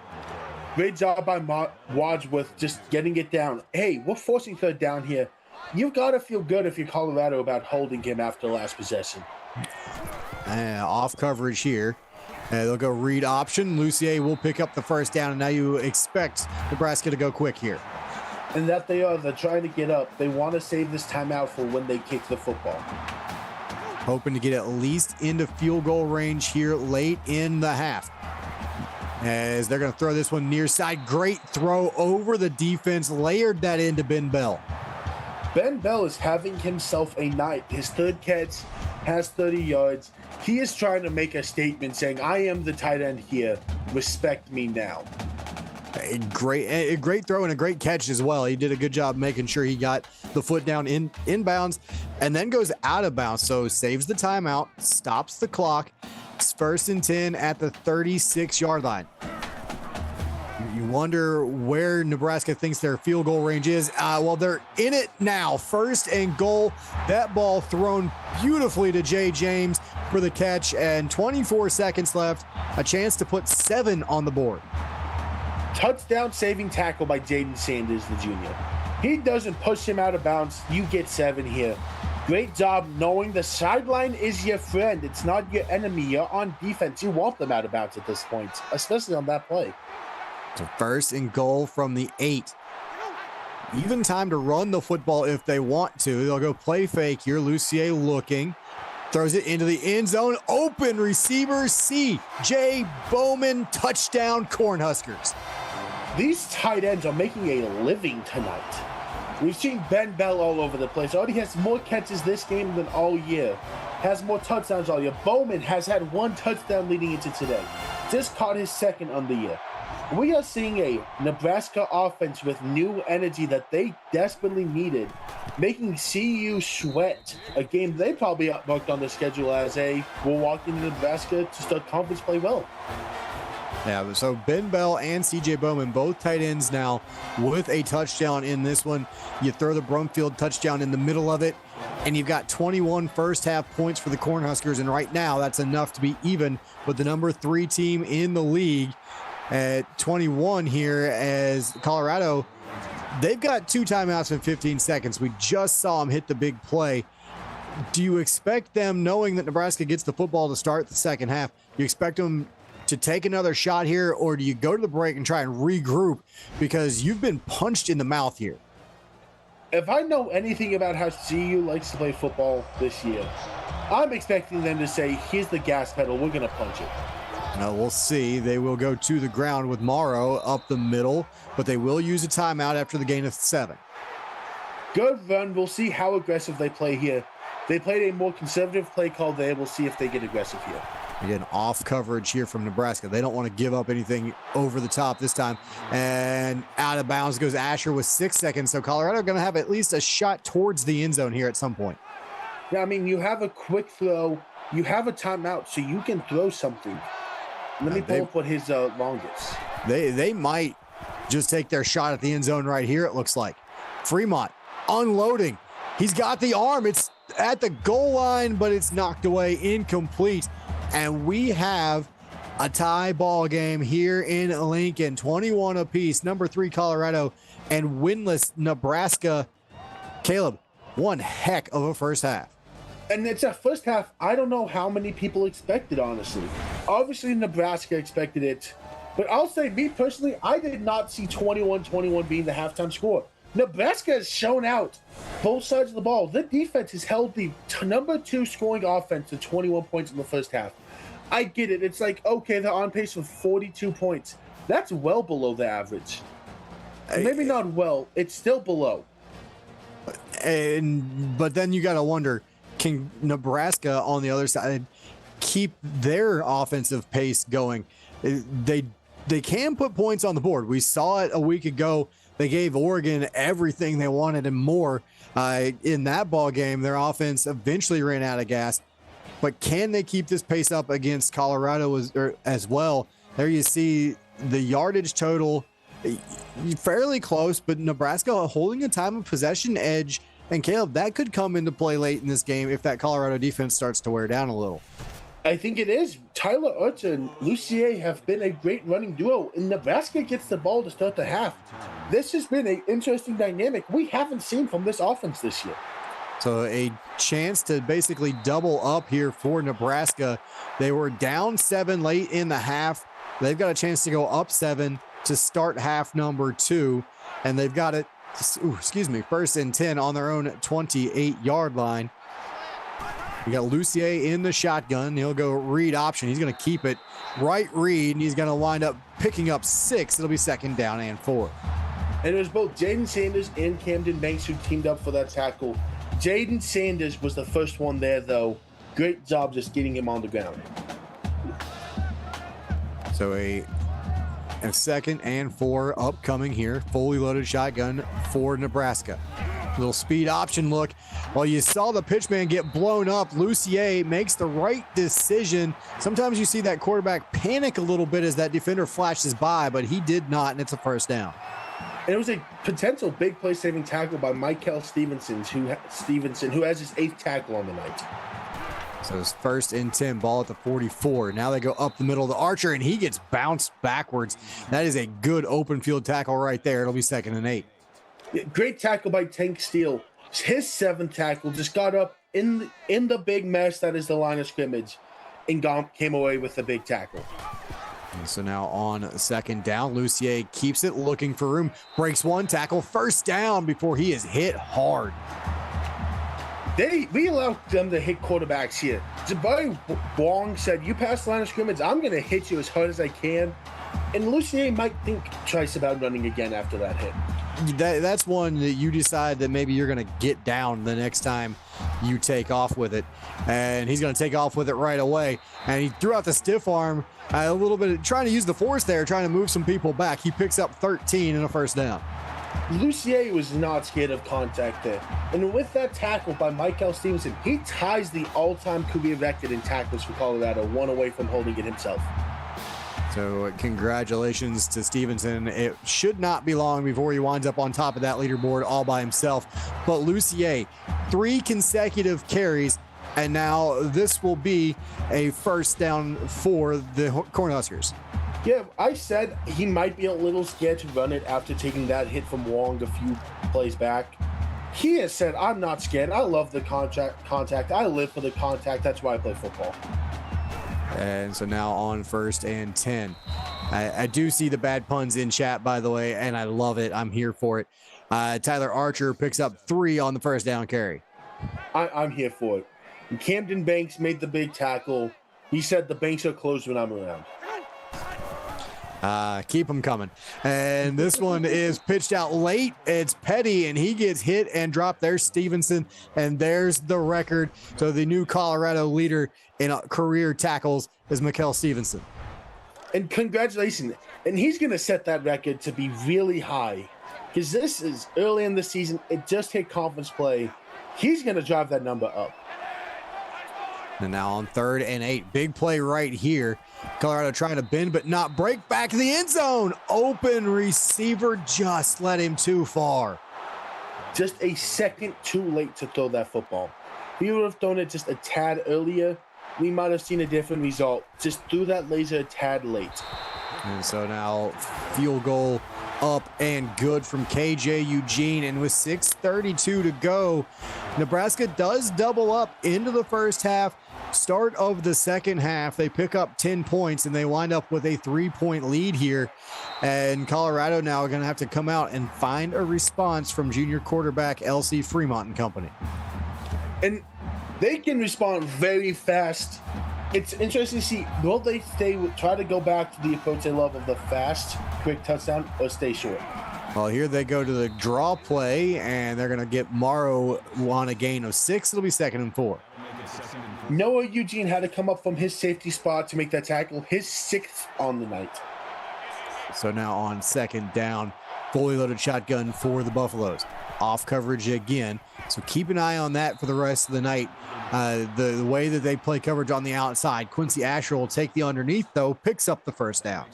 Great job by Wadsworth just getting it down. Hey, we're forcing 3rd down here. You've got to feel good if you're Colorado about holding him after the last possession. Off coverage here. They'll go read option. Lucier will pick up the 1st down, and now you expect Nebraska to go quick here. And that they're trying to get up. They want to save this timeout for when they kick the football. Hoping to get at least into field goal range here late in the half. As they're going to throw this one near side. Great throw over the defense. Layered that into Ben Bell. Ben Bell is having himself a night. His 3rd catch has 30 yards. He is trying to make a statement saying, I am the tight end here. Respect me now. A great throw and a great catch as well. He did a good job making sure he got the foot down inbounds and then goes out of bounds. So saves the timeout, stops the clock. It's 1st and 10 at the 36-yard line. You wonder where Nebraska thinks their field goal range is. Well, they're in it now. 1st and goal. That ball thrown beautifully to Jay James for the catch, and 24 seconds left. A chance to put 7 on the board. Touchdown saving tackle by Jaden Sanders, the junior. He doesn't push him out of bounds. You get 7 here. Great job knowing the sideline is your friend. It's not your enemy. You're on defense. You want them out of bounds at this point, especially on that play. So 1st and goal from the 8. Even time to run the football if they want to. They'll go play fake here. Lucier looking. Throws it into the end zone. Open receiver, C.J. Bowman. Touchdown, Cornhuskers. These tight ends are making a living tonight. We've seen Ben Bell all over the place. Already has more catches this game than all year. Has more touchdowns all year. Bowman has had 1 touchdown leading into today. Just caught his 2nd on the year. We are seeing a Nebraska offense with new energy that they desperately needed, making CU sweat, a game they probably marked on the schedule as a we'll walk into Nebraska to start conference play well. Yeah, so Ben Bell and C.J. Bowman, both tight ends now with a touchdown in this one. You throw the Brumfield touchdown in the middle of it, and you've got 21 first-half points for the Cornhuskers, and right now that's enough to be even with the number 3 team in the league at 21 here, as Colorado, they've got 2 timeouts in 15 seconds. We just saw them hit the big play. Do you expect them, knowing that Nebraska gets the football to start the second half, do you expect them to take another shot here, or do you go to the break and try and regroup because you've been punched in the mouth here? If I know anything about how CU likes to play football this year, I'm expecting them to say, here's the gas pedal, we're going to punch it. Now we'll see. They will go to the ground with Morrow up the middle, but they will use a timeout after the gain of 7. Good run. We'll see how aggressive they play here. They played a more conservative play call there. We'll see if they get aggressive here. Again, off coverage here from Nebraska. They don't want to give up anything over the top this time. And out of bounds goes Asher with 6 seconds. So Colorado going to have at least a shot towards the end zone here at some point. Yeah, I mean, you have a quick throw. You have a timeout, so you can throw something. Let me pull up what his longest. They might just take their shot at the end zone right here, it looks like. Fremont unloading. He's got the arm. It's at the goal line, but it's knocked away, incomplete. And we have a tie ball game here in Lincoln, 21 apiece. Number 3 Colorado and winless Nebraska. Caleb, one heck of a first half. And it's a first half I don't know how many people expected, honestly. Obviously, Nebraska expected it. But I'll say, me personally, I did not see 21-21 being the halftime score. Nebraska has shown out both sides of the ball. The defense has held the number 2 scoring offense to 21 points in the first half. I get it. It's like, okay, they're on pace for 42 points. That's well below the average. Maybe not well. It's still below. But then you got to wonder, can Nebraska on the other side keep their offensive pace going? They can put points on the board. We saw it a week ago. They gave Oregon everything they wanted and more in that ball game. Their offense eventually ran out of gas. But can they keep this pace up against Colorado as well? There you see the yardage total fairly close, but Nebraska holding a time of possession edge. And Caleb, that could come into play late in this game if that Colorado defense starts to wear down a little. I think it is. Tyler Ertz and Lucier have been a great running duo, and Nebraska gets the ball to start the half. This has been an interesting dynamic we haven't seen from this offense this year. So a chance to basically double up here for Nebraska. They were down 7 late in the half. They've got a chance to go up 7 to start half number 2, and they've got it, 1st and 10 on their own 28-yard line. We got Lucier in the shotgun. He'll go read option. He's going to keep it right read, and he's going to wind up picking up 6. It'll be 2nd down and 4. And it was both Jaden Sanders and Camden Banks who teamed up for that tackle. Jaden Sanders was the first one there, though. Great job just getting him on the ground. So a And 2nd and 4 upcoming here. Fully loaded shotgun for Nebraska. Little speed option look. Well, you saw the pitchman get blown up. Lucier makes the right decision. Sometimes you see that quarterback panic a little bit as that defender flashes by, but he did not, and it's a first down. And it was a potential big play-saving tackle by Michael Stevenson, who has his 8th tackle on the night. So it's 1st and 10, ball at the 44. Now they go up the middle of the Archer, and he gets bounced backwards. That is a good open field tackle right there. It'll be 2nd and 8. Great tackle by Tank Steele. His 7th tackle just got up in the big mess that is the line of scrimmage and came away with the big tackle. And so now on 2nd down, Lucier keeps it, looking for room, breaks one tackle, 1st down before he is hit hard. We allow them to hit quarterbacks here. Jabari Wong said, "You pass the line of scrimmage, I'm going to hit you as hard as I can." And Lucier might think twice about running again after that hit. That's one that you decide that maybe you're going to get down the next time you take off with it. And he's going to take off with it right away. And he threw out the stiff arm a little bit, trying to use the force there, trying to move some people back. He picks up 13 and a 1st down. Lucier was not scared of contact there. And with that tackle by Michael Stevenson, he ties the all-time career record in tackles for Colorado, one away from holding it himself. So congratulations to Stevenson. It should not be long before he winds up on top of that leaderboard all by himself. But Lucier, 3 consecutive carries, and now this will be a 1st down for the Cornhuskers. Yeah, I said he might be a little scared to run it after taking that hit from Wong a few plays back. He has said, "I'm not scared. I love the contact. I live for the contact. That's why I play football." And so now on 1st and 10. I do see the bad puns in chat, by the way, and I love it. I'm here for it. Tyler Archer picks up 3 on the 1st down carry. I'm here for it. And Camden Banks made the big tackle. He said, "The banks are closed when I'm around." Keep them coming. And this one is pitched out late. It's Petty, and he gets hit and dropped. There's Stevenson, and there's the record. So the new Colorado leader in career tackles is Mikel Stevenson. And congratulations. And he's going to set that record to be really high, because this is early in the season. It just hit conference play. He's going to drive that number up. And now on 3rd and 8, big play right here. Colorado trying to bend but not break, back to the end zone. Open receiver, just let him too far. Just a second too late to throw that football. If he would have thrown it just a tad earlier, we might have seen a different result. Just threw that laser a tad late. And so now field goal up and good from KJ Eugene. And with 6:32 to go, Nebraska does double up into the 1st half. Start of the 2nd half, they pick up 10 points and they wind up with a 3-point lead here. And Colorado now are going to have to come out and find a response from junior quarterback LC Fremont and company. And they can respond very fast. It's interesting to see, will they try to go back to the approach they love of the fast, quick touchdown, or stay short? Well, here they go to the draw play, and they're going to get Morrow on a gain of 6. It'll be 2nd and 4. Noah Eugene had to come up from his safety spot to make that tackle, his 6th on the night. So now on 2nd down, fully loaded shotgun for the Buffaloes. Off coverage again, so keep an eye on that for the rest of the night. The way that they play coverage on the outside, Quincy Asher will take the underneath, though, picks up the 1st down.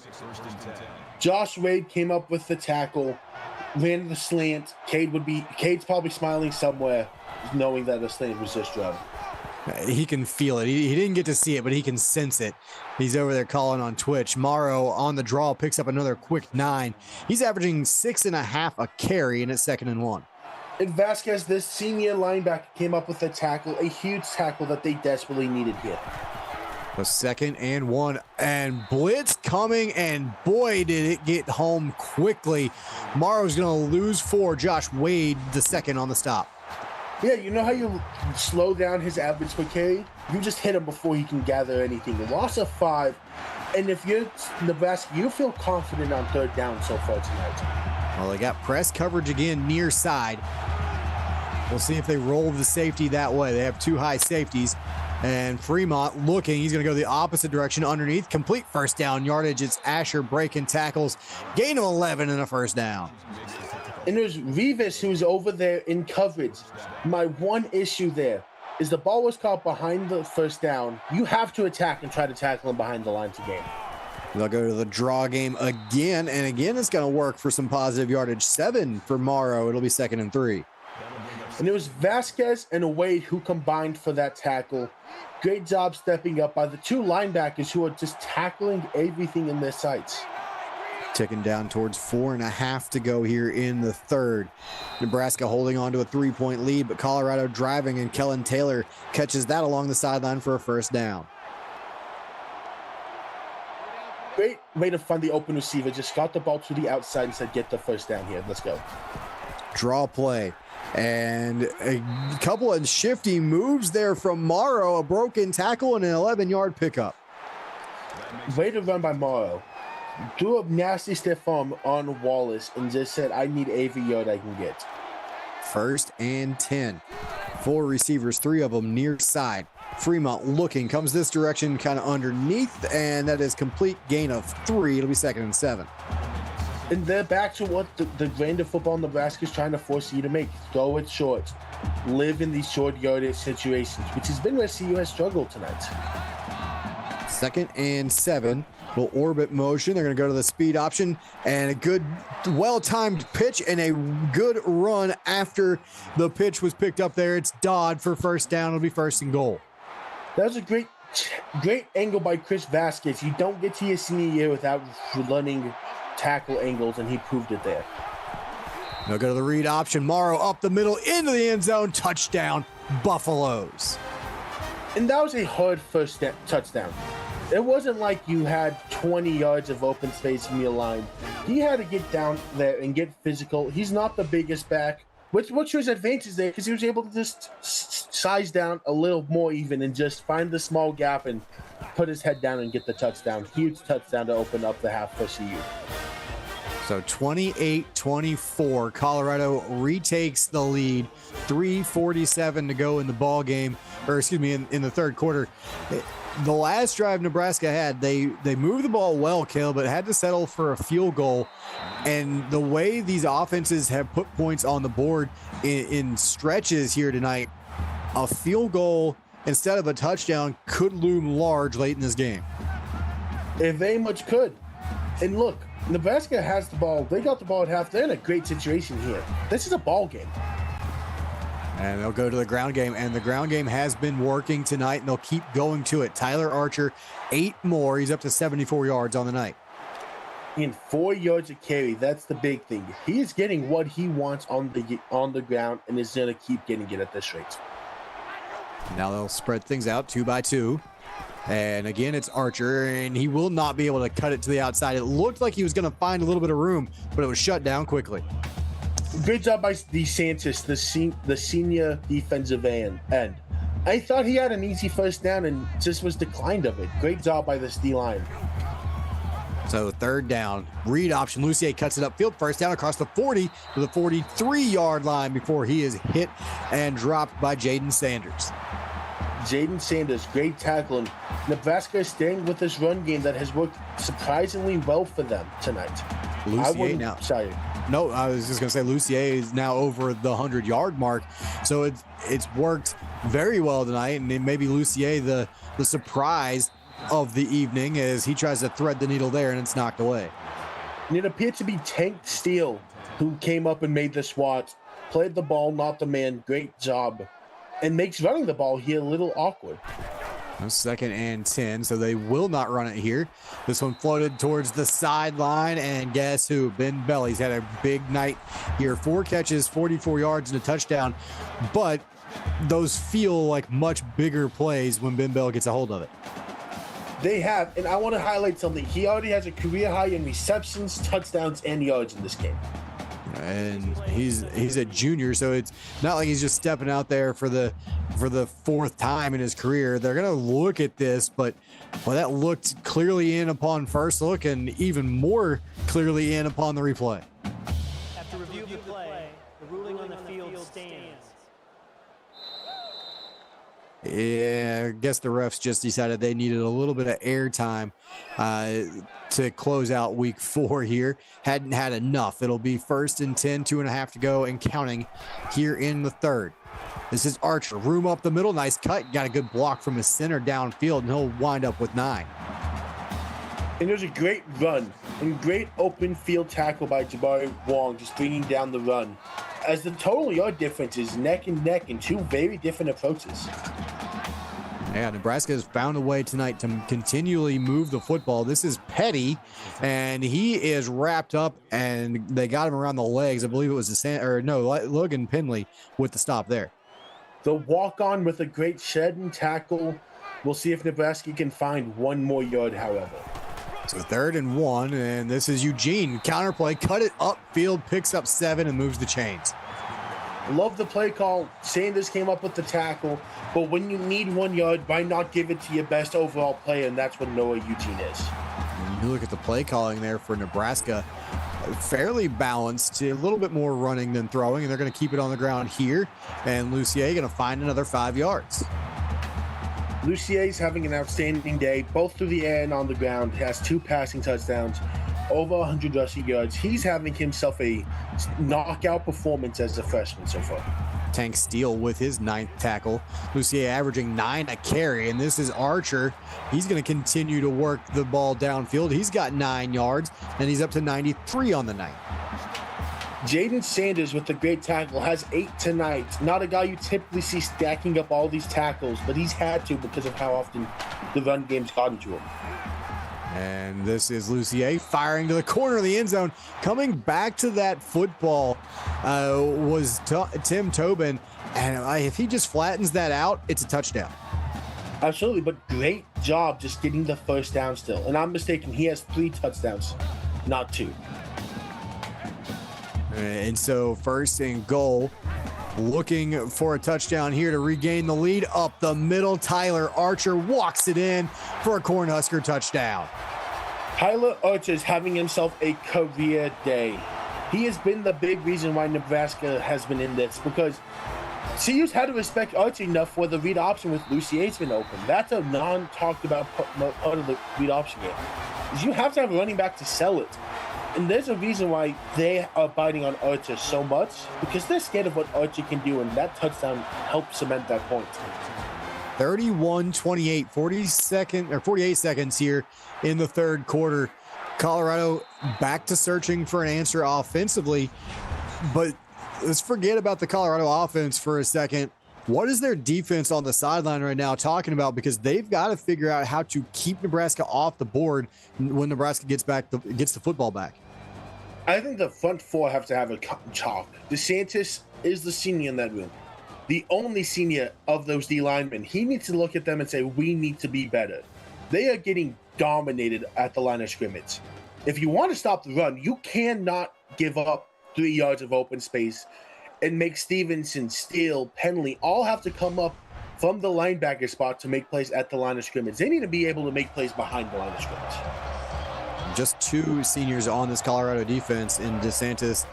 Josh Wade came up with the tackle, ran the slant. Cade's probably smiling somewhere, knowing that the slant was just driving. He can feel it. He didn't get to see it, but he can sense it. He's over there calling on Twitch. Morrow on the draw picks up another quick 9. He's averaging 6.5 a carry, and it's 2nd and 1. And Vasquez, this senior linebacker, came up with a tackle, a huge tackle that they desperately needed here. The 2nd and 1, and blitz coming, and boy, did it get home quickly. Morrow's going to lose 4. Josh Wade, the 2nd on the stop. Yeah, you know how you slow down his average per carry? You just hit him before he can gather anything. Loss of 5, and if you're Nebraska, you feel confident on 3rd down so far tonight. Well, they got press coverage again near side. We'll see if they roll the safety that way. They have 2 high safeties. And Fremont looking. He's going to go the opposite direction underneath. Complete first down yardage. It's Asher breaking tackles. Gain of 11 and a first down. And there's Rivas who's over there in coverage. My one issue there is the ball was caught behind the first down. You have to attack and try to tackle him behind the lines of game. They'll go to the draw game again. And again, it's going to work for some positive yardage. 7 for Morrow. It'll be 2nd and 3. And it was Vasquez and Wade who combined for that tackle. Great job stepping up by the two linebackers who are just tackling everything in their sights. Ticking down towards 4.5 to go here in the third. Nebraska holding on to a 3-point lead, but Colorado driving, and Kellen Taylor catches that along the sideline for a first down. Great way to find the open receiver. Just got the ball to the outside and said, get the first down here. Let's go. Draw play. And a couple of shifty moves there from Morrow. A broken tackle and an 11-yard pickup. Way to run by Morrow. Threw a nasty stiff arm on Wallace and just said, I need every yard I can get. 1st and 10. 4 receivers, 3 of them near side. Fremont looking, comes this direction, kind of underneath, and that is complete gain of 3. It'll be 2nd and 7. And they're back to what the brand of football Nebraska is trying to force you to make. Throw it short. Live in these short yardage situations, which has been where CU has struggled tonight. 2nd and 7. Little orbit motion. They're going to go to the speed option, and a good, well-timed pitch and a good run after the pitch was picked up there. It's Dodd for first down. It'll be 1st and goal. That was a great angle by Chris Vasquez. You don't get to your senior year without running tackle angles, and he proved it there. They'll go to the read option. Morrow up the middle into the end zone. Touchdown, Buffaloes. And that was a hard first touchdown. It wasn't like you had 20 yards of open space from your line. He had to get down there and get physical. He's not the biggest back, which was his advantage there because he was able to just size down a little more even and just find the small gap and put his head down and get the touchdown. Huge touchdown to open up the half for CU. So 28-24, Colorado retakes the lead. 3:47 to go in the ball game, or excuse me, in the third quarter. The last drive Nebraska had, they moved the ball well, Cale, but had to settle for a field goal. And the way these offenses have put points on the board in stretches here tonight, a field goal instead of a touchdown could loom large late in this game. It very much could. And look, Nebraska has the ball. They got the ball at half. They're in a great situation here. This is a ball game. And they'll go to the ground game, and the ground game has been working tonight, and they'll keep going to it. Tyler Archer, 8 more. He's up to 74 yards on the night. In 4 yards of carry, that's the big thing. He is getting what he wants on the ground, and is going to keep getting it at this rate. Now they'll spread things out 2 by 2. And again, it's Archer, and he will not be able to cut it to the outside. It looked like he was going to find a little bit of room, but it was shut down quickly. Great job by DeSantis, the senior defensive end. I thought he had an easy first down and just was declined of it. Great job by this D-line. So 3rd down, read option. Lucier cuts it upfield. First down across the 40 to the 43-yard line before he is hit and dropped by Jaden Sanders. Jaden Sanders, great tackle. And Nebraska is staying with this run game that has worked surprisingly well for them tonight. Lucier now. Sorry. No, I was just going to say Lucier is now over the 100-yard mark. So it's worked very well tonight. And maybe Lucier, the surprise of the evening, as he tries to thread the needle there, and it's knocked away. And it appeared to be Tank Steele who came up and made the swat, played the ball, not the man. Great job. And makes running the ball here a little awkward. 2nd and 10, so they will not run it here. This one floated towards the sideline, and guess who? Ben Bell. He's had a big night here. 4 catches, 44 yards, and a touchdown. But those feel like much bigger plays when Ben Bell gets a hold of it. They have, and I want to highlight something. He already has a career high in receptions, touchdowns, and yards in this game. And he's a junior, so it's not like he's just stepping out there for the 4th time in his career. They're gonna look at this, but well, that looked clearly in upon first look, and even more clearly in upon the replay. After review of the play, the ruling on the field stands. Yeah, I guess the refs just decided they needed a little bit of air time to close out week 4 here. Hadn't had enough. It'll be 1st and 10, 2.5 to go and counting here in the third. This is Archer. Room up the middle. Nice cut. Got a good block from his center downfield, and he'll wind up with 9. And there's a great run and great open field tackle by Jabari Wong, just bringing down the run, as the total yard difference is neck and neck in 2 very different approaches. Yeah, Nebraska has found a way tonight to continually move the football. This is Petty, and he is wrapped up, and they got him around the legs. I believe it was Logan Penley with the stop there. The walk-on with a great shed and tackle. We'll see if Nebraska can find 1 more yard, however. So 3rd and 1, and this is Eugene. Counterplay, cut it upfield, picks up 7, and moves the chains. Love the play call. Sanders came up with the tackle, but when you need 1 yard, why not give it to your best overall player? And that's what Noah Eugene is. And you look at the play calling there for Nebraska, fairly balanced, a little bit more running than throwing, and they're going to keep it on the ground here. And Lucier going to find another 5 yards. Lucier's having an outstanding day, both through the air and on the ground. He has 2 passing touchdowns, over 100 rushing yards. He's having himself a knockout performance as a freshman so far. Tank Steele with his 9th tackle. Lucier averaging 9 a carry, and this is Archer. He's going to continue to work the ball downfield. He's got 9 yards, and he's up to 93 on the night. Jaden Sanders with the great tackle has 8 tonight. Not a guy you typically see stacking up all these tackles, but he's had to because of how often the run game's gotten to him. And this is Lucier firing to the corner of the end zone. Coming back to that football was Tim Tobin. And if he just flattens that out, it's a touchdown. Absolutely, but great job just getting the first down still. And I'm mistaken, he has 3 touchdowns, not 2. And so 1st and goal, looking for a touchdown here to regain the lead. Up the middle, Tyler Archer walks it in for a Cornhusker touchdown. Tyler Archer is having himself a career day. He has been the big reason why Nebraska has been in this, because CU's had to respect Archer enough for the read option with Lucier's been open. That's a non-talked about part of the read option game. You have to have a running back to sell it. And there's a reason why they are biting on Archer so much, because they're scared of what Archer can do, and that touchdown helps cement that point. 31-28, 48 seconds here in the 3rd quarter. Colorado back to searching for an answer offensively, but let's forget about the Colorado offense for a second. What is their defense on the sideline right now talking about? Because they've got to figure out how to keep Nebraska off the board when Nebraska gets the football back. I think the front 4 have to have a chalk. DeSantis is the senior in that room, the only senior of those D linemen. He needs to look at them and say, we need to be better. They are getting dominated at the line of scrimmage. If you want to stop the run, you cannot give up 3 yards of open space and make Stevenson, Steele, Penley all have to come up from the linebacker spot to make plays at the line of scrimmage. They need to be able to make plays behind the line of scrimmage. Just 2 seniors on this Colorado defense in DeSantis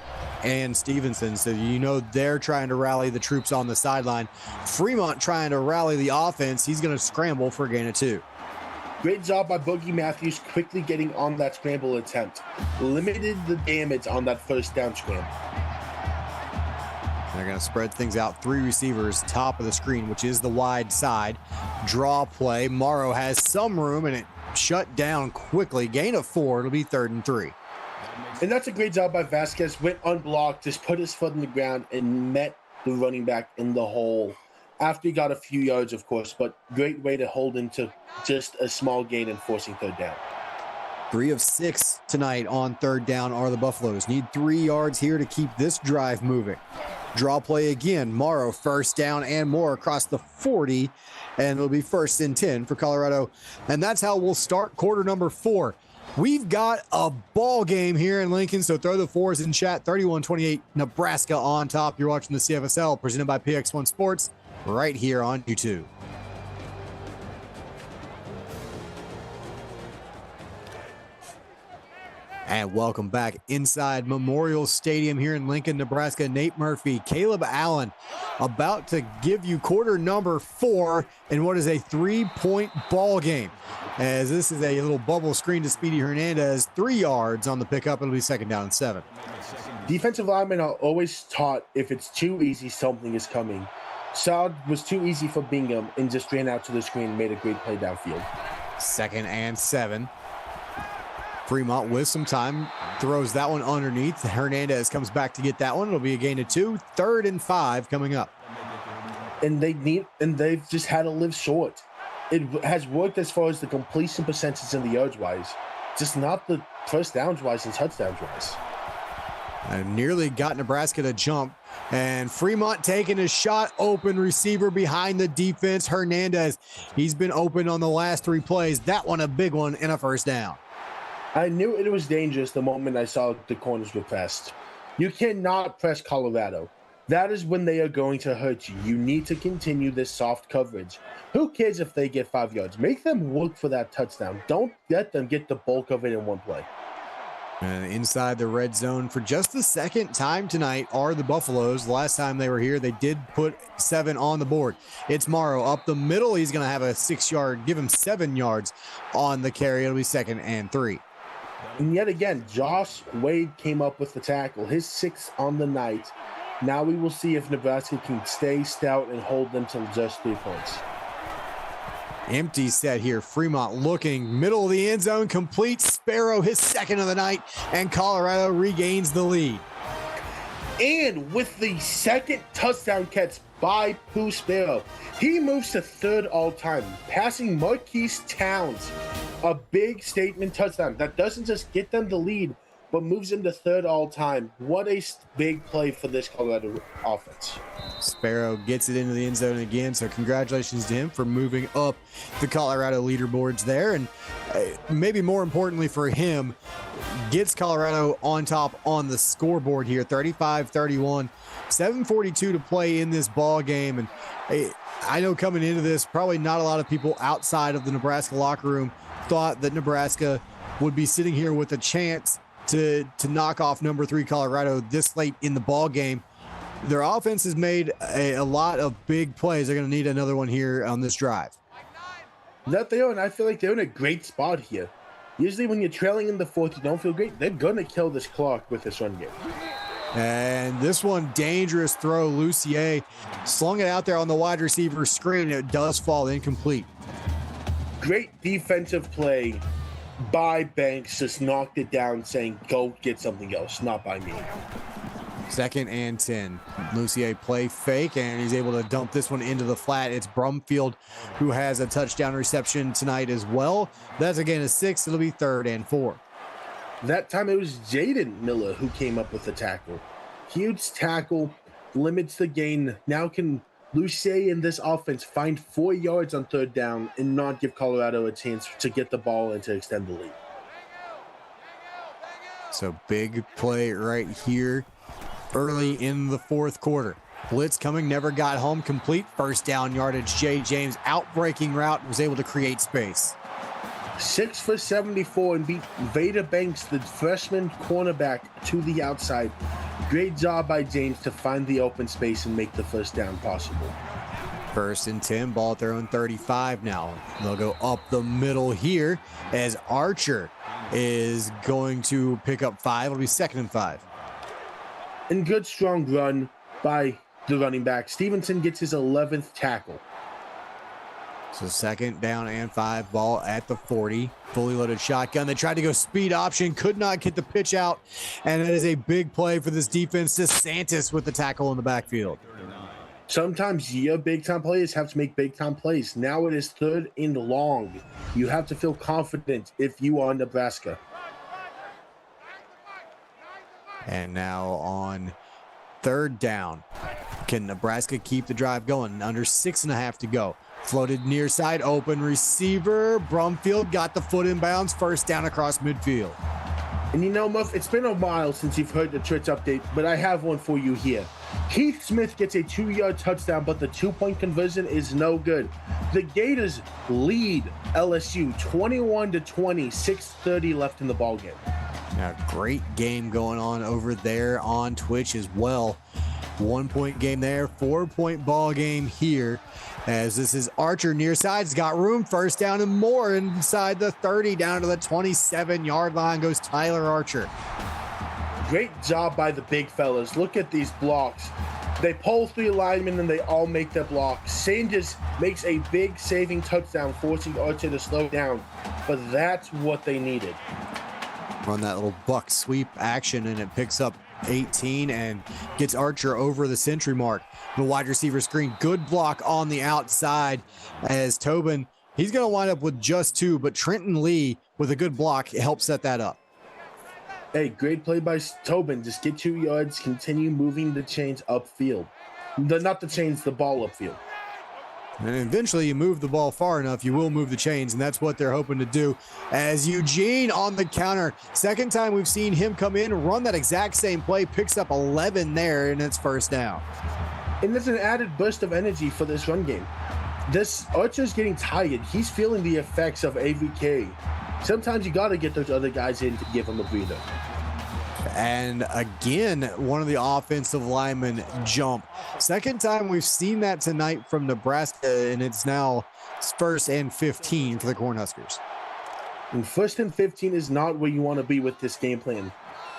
and Stevenson. So they're trying to rally the troops on the sideline. Fremont trying to rally the offense. He's going to scramble for a gain of 2. Great job by Boogie Matthews quickly getting on that scramble attempt. Limited the damage on that first down scramble. They're going to spread things out. 3 receivers, top of the screen, which is the wide side. Draw play. Morrow has some room, and it shut down quickly. Gain of 4. It'll be 3rd and 3. And that's a great job by Vasquez. Went unblocked, just put his foot in the ground and met the running back in the hole. After he got a few yards, of course, but great way to hold him to just a small gain and forcing 3rd down. 3 of 6 tonight on 3rd down are the Buffaloes. Need 3 yards here to keep this drive moving. Draw play again. Morrow 1st down and more across the 40, and it'll be 1st and 10 for Colorado. And that's how we'll start quarter number 4. We've got a ball game here in Lincoln, so throw the 4s in chat. 31-28, Nebraska on top. You're watching the CFSL presented by PX1 Sports right here on YouTube. And welcome back inside Memorial Stadium here in Lincoln, Nebraska. Nate Murphy, Caleb Allen about to give you quarter number 4 in what is a 3-point ball game. As this is a little bubble screen to Speedy Hernandez, 3 yards on the pickup. It'll be 2nd down and 7. Defensive linemen are always taught if it's too easy, something is coming. Saad was too easy for Bingham and just ran out to the screen and made a great play downfield. 2nd and 7. Fremont with some time throws that one underneath. Hernandez comes back to get that one. It'll be a gain of 2. 3rd and 5 coming up. And they've just had to live short. It has worked as far as the completion percentage and the yards wise, just not the first downs wise and touchdowns wise. Nearly got Nebraska to jump, and Fremont taking a shot. Open receiver behind the defense. Hernandez, he's been open on the last 3 plays. That one a big one and a 1st down. I knew it was dangerous the moment I saw the corners were pressed. You cannot press Colorado. That is when they are going to hurt you. You need to continue this soft coverage. Who cares if they get 5 yards? Make them work for that touchdown. Don't let them get the bulk of it in one play. And inside the red zone for just the 2nd time tonight are the Buffaloes. Last time they were here, they did put 7 on the board. It's Morrow up the middle. He's going to have a 6-yard, give him 7 yards on the carry. It'll be 2nd and 3. And yet again, Josh Wade came up with the tackle, his 6th on the night. Now we will see if Nebraska can stay stout and hold them to just 3 points. Empty set here. Fremont looking middle of the end zone, complete. Sparrow, his 2nd of the night, and Colorado regains the lead. And with the 2nd touchdown catch by Pooh Sparrow, he moves to 3rd all-time, passing Marquise Towns. A big statement touchdown that doesn't just get them the lead, but moves them to 3rd all-time. What a big play for this Colorado offense. Sparrow gets it into the end zone again, so congratulations to him for moving up the Colorado leaderboards there. And maybe more importantly for him, gets Colorado on top on the scoreboard here, 35-31, 7:42 to play in this ball game. And I know coming into this, probably not a lot of people outside of the Nebraska locker room thought that Nebraska would be sitting here with a chance to knock off number 3 Colorado this late in the ball game. Their offense has made a lot of big plays. They're going to need another one here on this drive. That they are, and I feel like they're in a great spot here. Usually when you're trailing in the 4th, you don't feel great. They're going to kill this clock with this run game. And this one, dangerous throw. Lucier slung it out there on the wide receiver screen. It does fall incomplete. Great defensive play by Banks, just knocked it down, saying, go get something else, not by me. 2nd and 10. Lucier play fake, and he's able to dump this one into the flat. It's Brumfield who has a touchdown reception tonight as well. That's a gain of 6. It'll be 3rd and 4. That time it was Jaden Miller who came up with the tackle. Huge tackle, limits the gain. Now can Lucier in this offense find 4 yards on 3rd down and not give Colorado a chance to get the ball and to extend the lead. So big play right here early in the 4th quarter. Blitz coming, never got home, complete. 1st down yardage. Jay James outbreaking route, was able to create space. 6 for 74 and beat Vader Banks, the freshman cornerback, to the outside. Great job by James to find the open space and make the 1st down possible. 1st and 10, ball at their own 35 now. They'll go up the middle here as Archer is going to pick up 5. It'll be 2nd and 5. And good strong run by the running back. Stevenson gets his 11th tackle. So 2nd down and 5, ball at the 40. Fully loaded shotgun. They tried to go speed option, could not get the pitch out. And it is a big play for this defense. DeSantis with the tackle in the backfield. Sometimes your big-time players have to make big-time plays. Now it is 3rd and long. You have to feel confident if you are Nebraska. And now on 3rd down, can Nebraska keep the drive going? Under 6.5 to go. Floated near side, open receiver. Brumfield got the foot in bounds. 1st down across midfield. And you know, Muff, it's been a while since you've heard the Twitch update, but I have one for you here. Keith Smith gets a 2-yard touchdown, but the 2-point conversion is no good. The Gators lead LSU 21-20, 6:30 left in the ballgame. Now, great game going on over there on Twitch as well. 1-point game there, 4-point ball game here. As this is Archer near side's got room, first down and more inside the 30, down to the 27-yard line goes Tyler Archer. Great job by the big fellas. Look at these blocks. They pull 3 linemen and they all make their block. Shane just makes a big saving touchdown, forcing Archer to slow down. But that's what they needed. Run that little buck sweep action and it picks up 18 and gets Archer over the century mark. The wide receiver screen, good block on the outside as Tobin, he's going to wind up with just 2, but Trenton Lee with a good block helps set that up. Hey, great play by Tobin. Just get 2 yards, continue moving the chains upfield. Not the chains, the ball upfield. And eventually you move the ball far enough, you will move the chains, and that's what they're hoping to do. As Eugene on the counter, second time we've seen him come in, run that exact same play, picks up 11 there, and it's first down. And there's an added burst of energy for this run game. This Archer's getting tired. He's feeling the effects of AVK. Sometimes you got to get those other guys in to give him a breather. And again, one of the offensive linemen jump. Second time we've seen that tonight from Nebraska, and it's now first and 15 for the Cornhuskers. And first and 15 is not where you want to be with this game plan.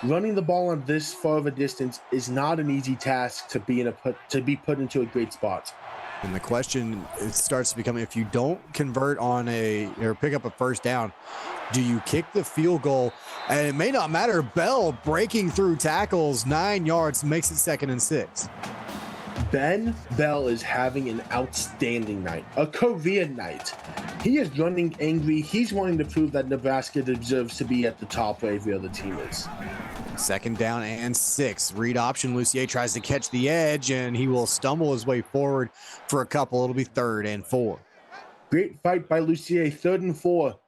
Running the ball on this far of a distance is not an easy task to be put into a great spot. And the question, it starts to become, if you don't convert on or pick up a first down, do you kick the field goal? And it may not matter. Bell breaking through tackles, 9 yards, makes it 2nd and 6. Ben Bell is having an outstanding night, a career night. He is running angry. He's wanting to prove that Nebraska deserves to be at the top where every other team is. 2nd down and 6. Read option. Lucier tries to catch the edge, and he will stumble his way forward for a couple. It'll be 3rd and 4. Great fight by Lucier, 3rd and 4.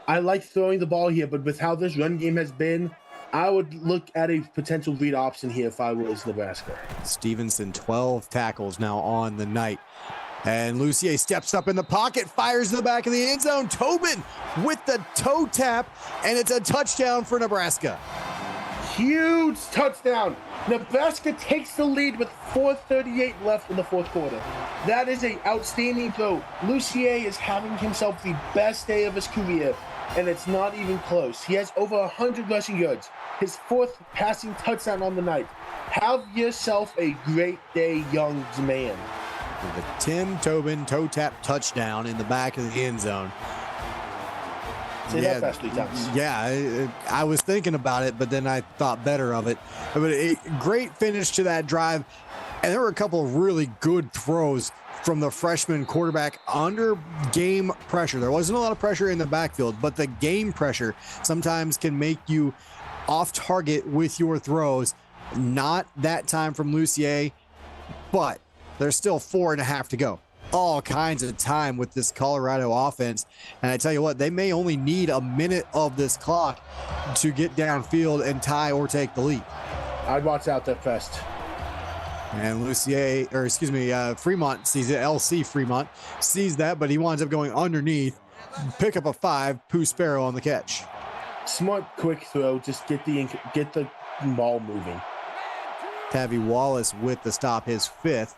I like throwing the ball here, but with how this run game has been, I would look at a potential read option here if I was Nebraska. Stevenson, 12 tackles now on the night. And Lucier steps up in the pocket, fires to the back of the end zone. Tobin with the toe tap, and it's a touchdown for Nebraska. Huge touchdown. Nebraska takes the lead with 4:38 left in the 4th quarter. That is an outstanding throw. Lucier is having himself the best day of his career, and it's not even close. He has over 100 rushing yards, his 4th passing touchdown on the night. Have yourself a great day, young man. The Tim Tobin toe tap touchdown in the back of the end zone. Say that fast 3 times. Yeah, I was thinking about it, but then I thought better of it. But a great finish to that drive. And there were a couple of really good throws from the freshman quarterback under game pressure. There wasn't a lot of pressure in the backfield, but the game pressure sometimes can make you off target with your throws. Not that time from Lucier, but there's still 4.5 to go. All kinds of time with this Colorado offense. And I tell you what, they may only need a minute of this clock to get downfield and tie or take the lead. I'd watch out that fest. And Fremont sees it. LC Fremont sees that, but he winds up going underneath. Pick up a 5, Pooh Sparrow on the catch. Smart, quick throw. Just get the ball moving. Tavi Wallace with the stop, his 5th.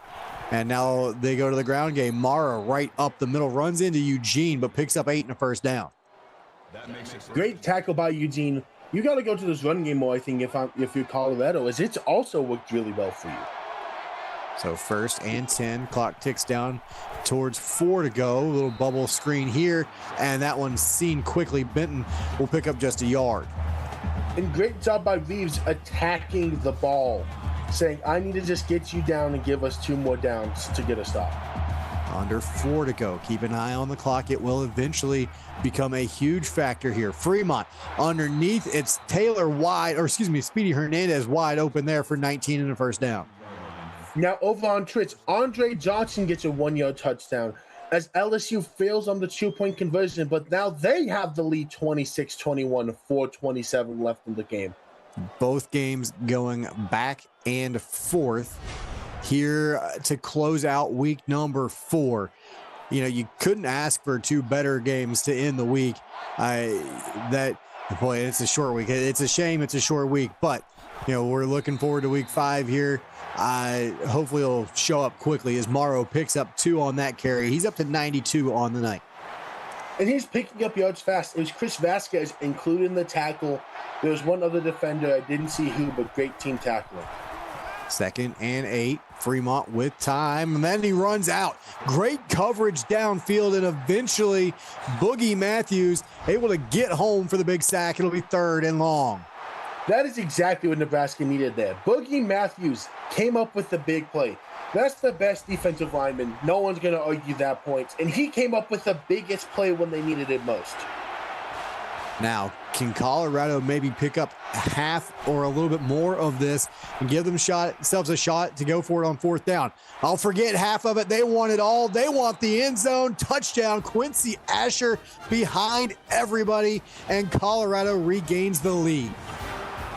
And now they go to the ground game. Mara right up the middle, runs into Eugene, but picks up 8 and a first down. Great tackle by Eugene. You got to go to this run game more, I think, if you're Colorado, as it's also worked really well for you. So 1st and 10, clock ticks down towards 4 to go. A little bubble screen here, and that one's seen quickly. Benton will pick up just a yard. And great job by Reeves attacking the ball, saying, I need to just get you down and give us 2 more downs to get a stop. Under 4 to go. Keep an eye on the clock. It will eventually become a huge factor here. Fremont underneath. It's Speedy Hernandez wide open there for 19 and a first down. Now over on Twitch, Andre Johnson gets a 1-yard touchdown as LSU fails on the 2-point conversion, but now they have the lead 26-21, 4:27 left in the game. Both games going back and forth here to close out week number 4. You know, you couldn't ask for 2 better games to end the week. It's a short week. It's a shame it's a short week, but you know, we're looking forward to week 5 here. Hopefully he'll show up quickly as Morrow picks up 2 on that carry. He's up to 92 on the night. And he's picking up yards fast. It was Chris Vasquez including the tackle. There was one other defender. I didn't see who, but great team tackling. 2nd and 8. Fremont with time, and then he runs out. Great coverage downfield, and eventually Boogie Matthews able to get home for the big sack. It'll be 3rd and long. That is exactly what Nebraska needed there. Boogie Matthews came up with the big play. That's the best defensive lineman. No one's going to argue that point. And he came up with the biggest play when they needed it most. Now, can Colorado maybe pick up half or a little bit more of this and give themselves a shot to go for it on 4th down? I'll forget half of it. They want it all. They want the end zone. Touchdown. Quincy Asher behind everybody, and Colorado regains the lead.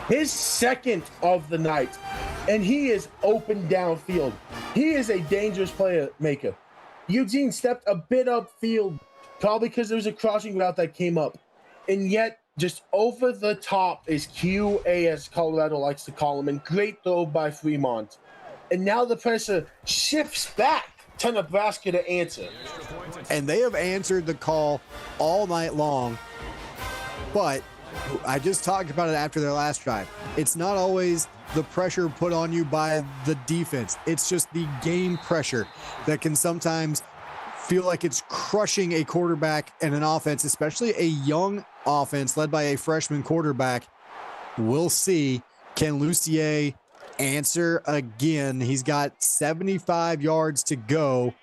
His 2nd of the night, and he is open downfield. He is a dangerous play maker. Eugene stepped a bit upfield, probably because there was a crossing route that came up. And yet, just over the top is QA, as Colorado likes to call him, and great throw by Fremont. And now the pressure shifts back to Nebraska to answer. And they have answered the call all night long, but I just talked about it after their last drive. It's not always the pressure put on you by the defense. It's just the game pressure that can sometimes feel like it's crushing a quarterback and an offense, especially a young offense led by a freshman quarterback. We'll see. Can Lucier answer again? He's got 75 yards to go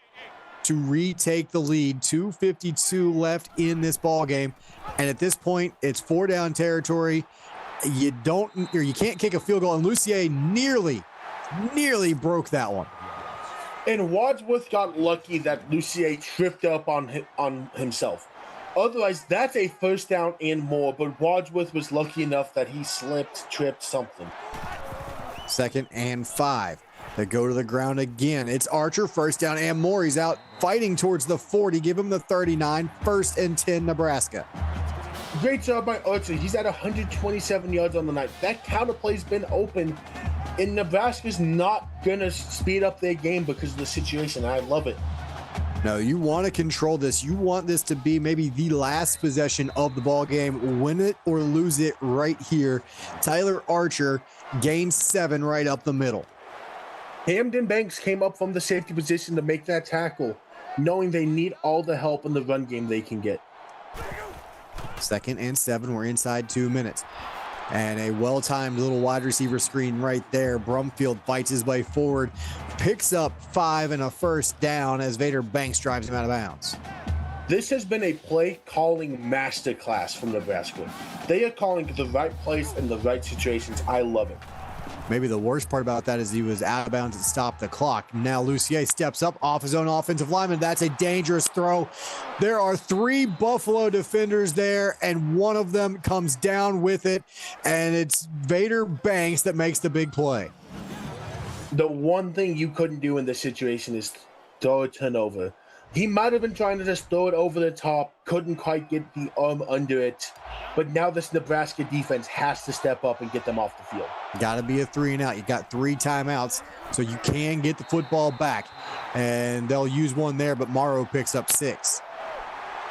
to retake the lead. 2:52 left in this ball game, and at this point, it's 4-down territory. You can't kick a field goal, and Lucier nearly broke that one. And Wadsworth got lucky that Lucier tripped up on himself. Otherwise, that's a 1st down and more, but Wadsworth was lucky enough that he tripped something. 2nd and 5. They go to the ground again. It's Archer, 1st down and more. He's out fighting towards the 40. Give him the 39. 1st and 10, Nebraska. Great job by Archer. He's at 127 yards on the night. That counter play's been open, and Nebraska's not going to speed up their game because of the situation. I love it. No, you want to control this. You want this to be maybe the last possession of the ball game. Win it or lose it right here. Tyler Archer gains 7 right up the middle. Hamden Banks came up from the safety position to make that tackle, knowing they need all the help in the run game they can get. 2nd and 7. We're inside 2 minutes. And a well-timed little wide receiver screen right there. Brumfield fights his way forward, picks up 5 and a 1st down as Vader Banks drives him out of bounds. This has been a play calling masterclass from Nebraska. They are calling the right place in the right situations. I love it. Maybe the worst part about that is he was out of bounds and stopped the clock. Now Lucier steps up off his own offensive lineman. That's a dangerous throw. There are 3 Buffalo defenders there, and one of them comes down with it, and it's Vader Banks that makes the big play. The one thing you couldn't do in this situation is throw a turnover. He might have been trying to just throw it over the top, couldn't quite get the arm under it, but now this Nebraska defense has to step up and get them off the field. Got to be a 3 and out. You got 3 timeouts, so you can get the football back, and they'll use one there, but Morrow picks up 6.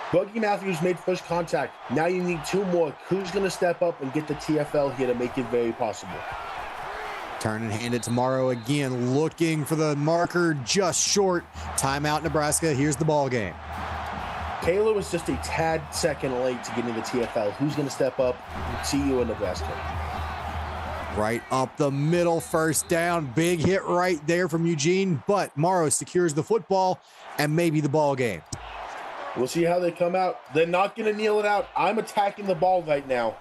Boogie Matthews made first contact. Now you need 2 more. Who's going to step up and get the TFL here to make it very possible? Turn and hand it to Morrow again, looking for the marker just short. Timeout, Nebraska. Here's the ball game. Taylor was just a tad second late to getting the TFL. Who's going to step up? See you in Nebraska. Right up the middle, 1st down. Big hit right there from Eugene, but Morrow secures the football and maybe the ball game. We'll see how they come out. They're not going to kneel it out. I'm attacking the ball right now.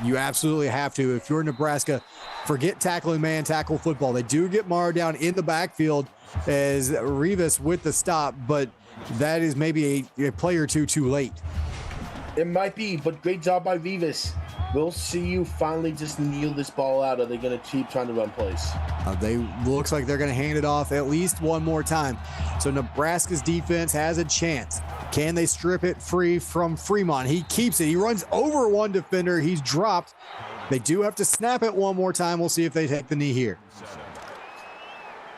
You absolutely have to. If you're Nebraska, forget tackling man, tackle football. They do get Morrow down in the backfield as Rivas with the stop, but that is maybe a play or two too late. It might be, but great job by Rivas. We'll see you finally just kneel this ball out. Are they going to keep trying to run plays? Looks like they're going to hand it off at least one more time. So Nebraska's defense has a chance. Can they strip it free from Fremont? He keeps it. He runs over one defender. He's dropped. They do have to snap it one more time. We'll see if they take the knee here.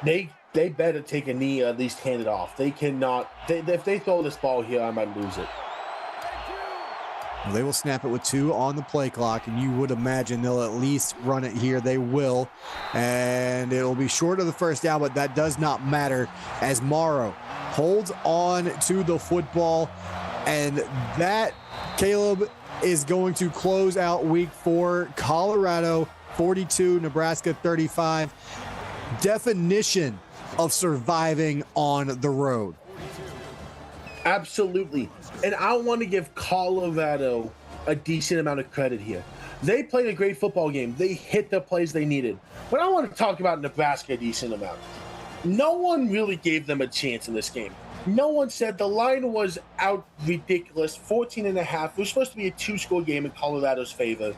They better take a knee, or at least hand it off. They cannot. If they throw this ball here, I might lose it. Well, they will snap it with 2 on the play clock, and you would imagine they'll at least run it here. They will, and it'll be short of the first down, but that does not matter as Morrow holds on to the football, and that, Caleb, is going to close out week 4. Colorado 42, Nebraska 35. Definition of surviving on the road. Absolutely. And I want to give Colorado a decent amount of credit here. They played a great football game. They hit the plays they needed. But I want to talk about Nebraska a decent amount. No one really gave them a chance in this game. No one said the line was out ridiculous, 14.5. It was supposed to be a 2-score game in Colorado's favor.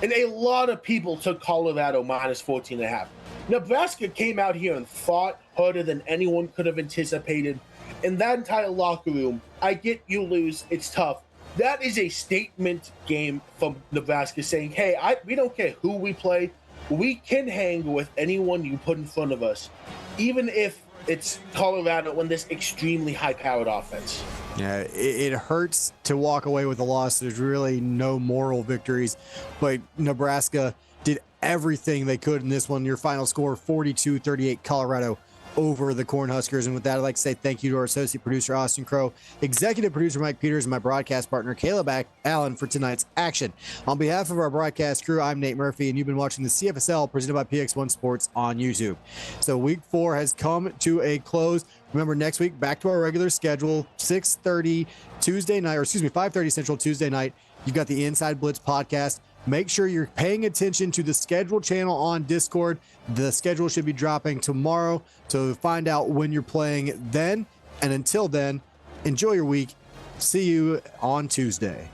And a lot of people took Colorado minus 14.5. Nebraska came out here and fought harder than anyone could have anticipated. In that entire locker room, I get you lose, it's tough. That is a statement game from Nebraska saying, hey, we don't care who we play. We can hang with anyone you put in front of us, even if it's Colorado in this extremely high-powered offense. Yeah, it hurts to walk away with a loss. There's really no moral victories, but Nebraska did everything they could in this one. Your final score, 42-38, Colorado over the Cornhuskers. And with that, I'd like to say thank you to our associate producer, Austin Crow, executive producer, Mike Peters, and my broadcast partner, Caleb Allen, for tonight's action. On behalf of our broadcast crew, I'm Nate Murphy, and you've been watching the CFSL presented by PX1 Sports on YouTube. So week 4 has come to a close. Remember, next week, back to our regular schedule, 6:30 Tuesday night, or excuse me, 5:30 Central Tuesday night. You've got the Inside Blitz podcast. Make sure you're paying attention to the schedule channel on Discord. The schedule should be dropping tomorrow, so find out when you're playing then. And until then, enjoy your week. See you on Tuesday.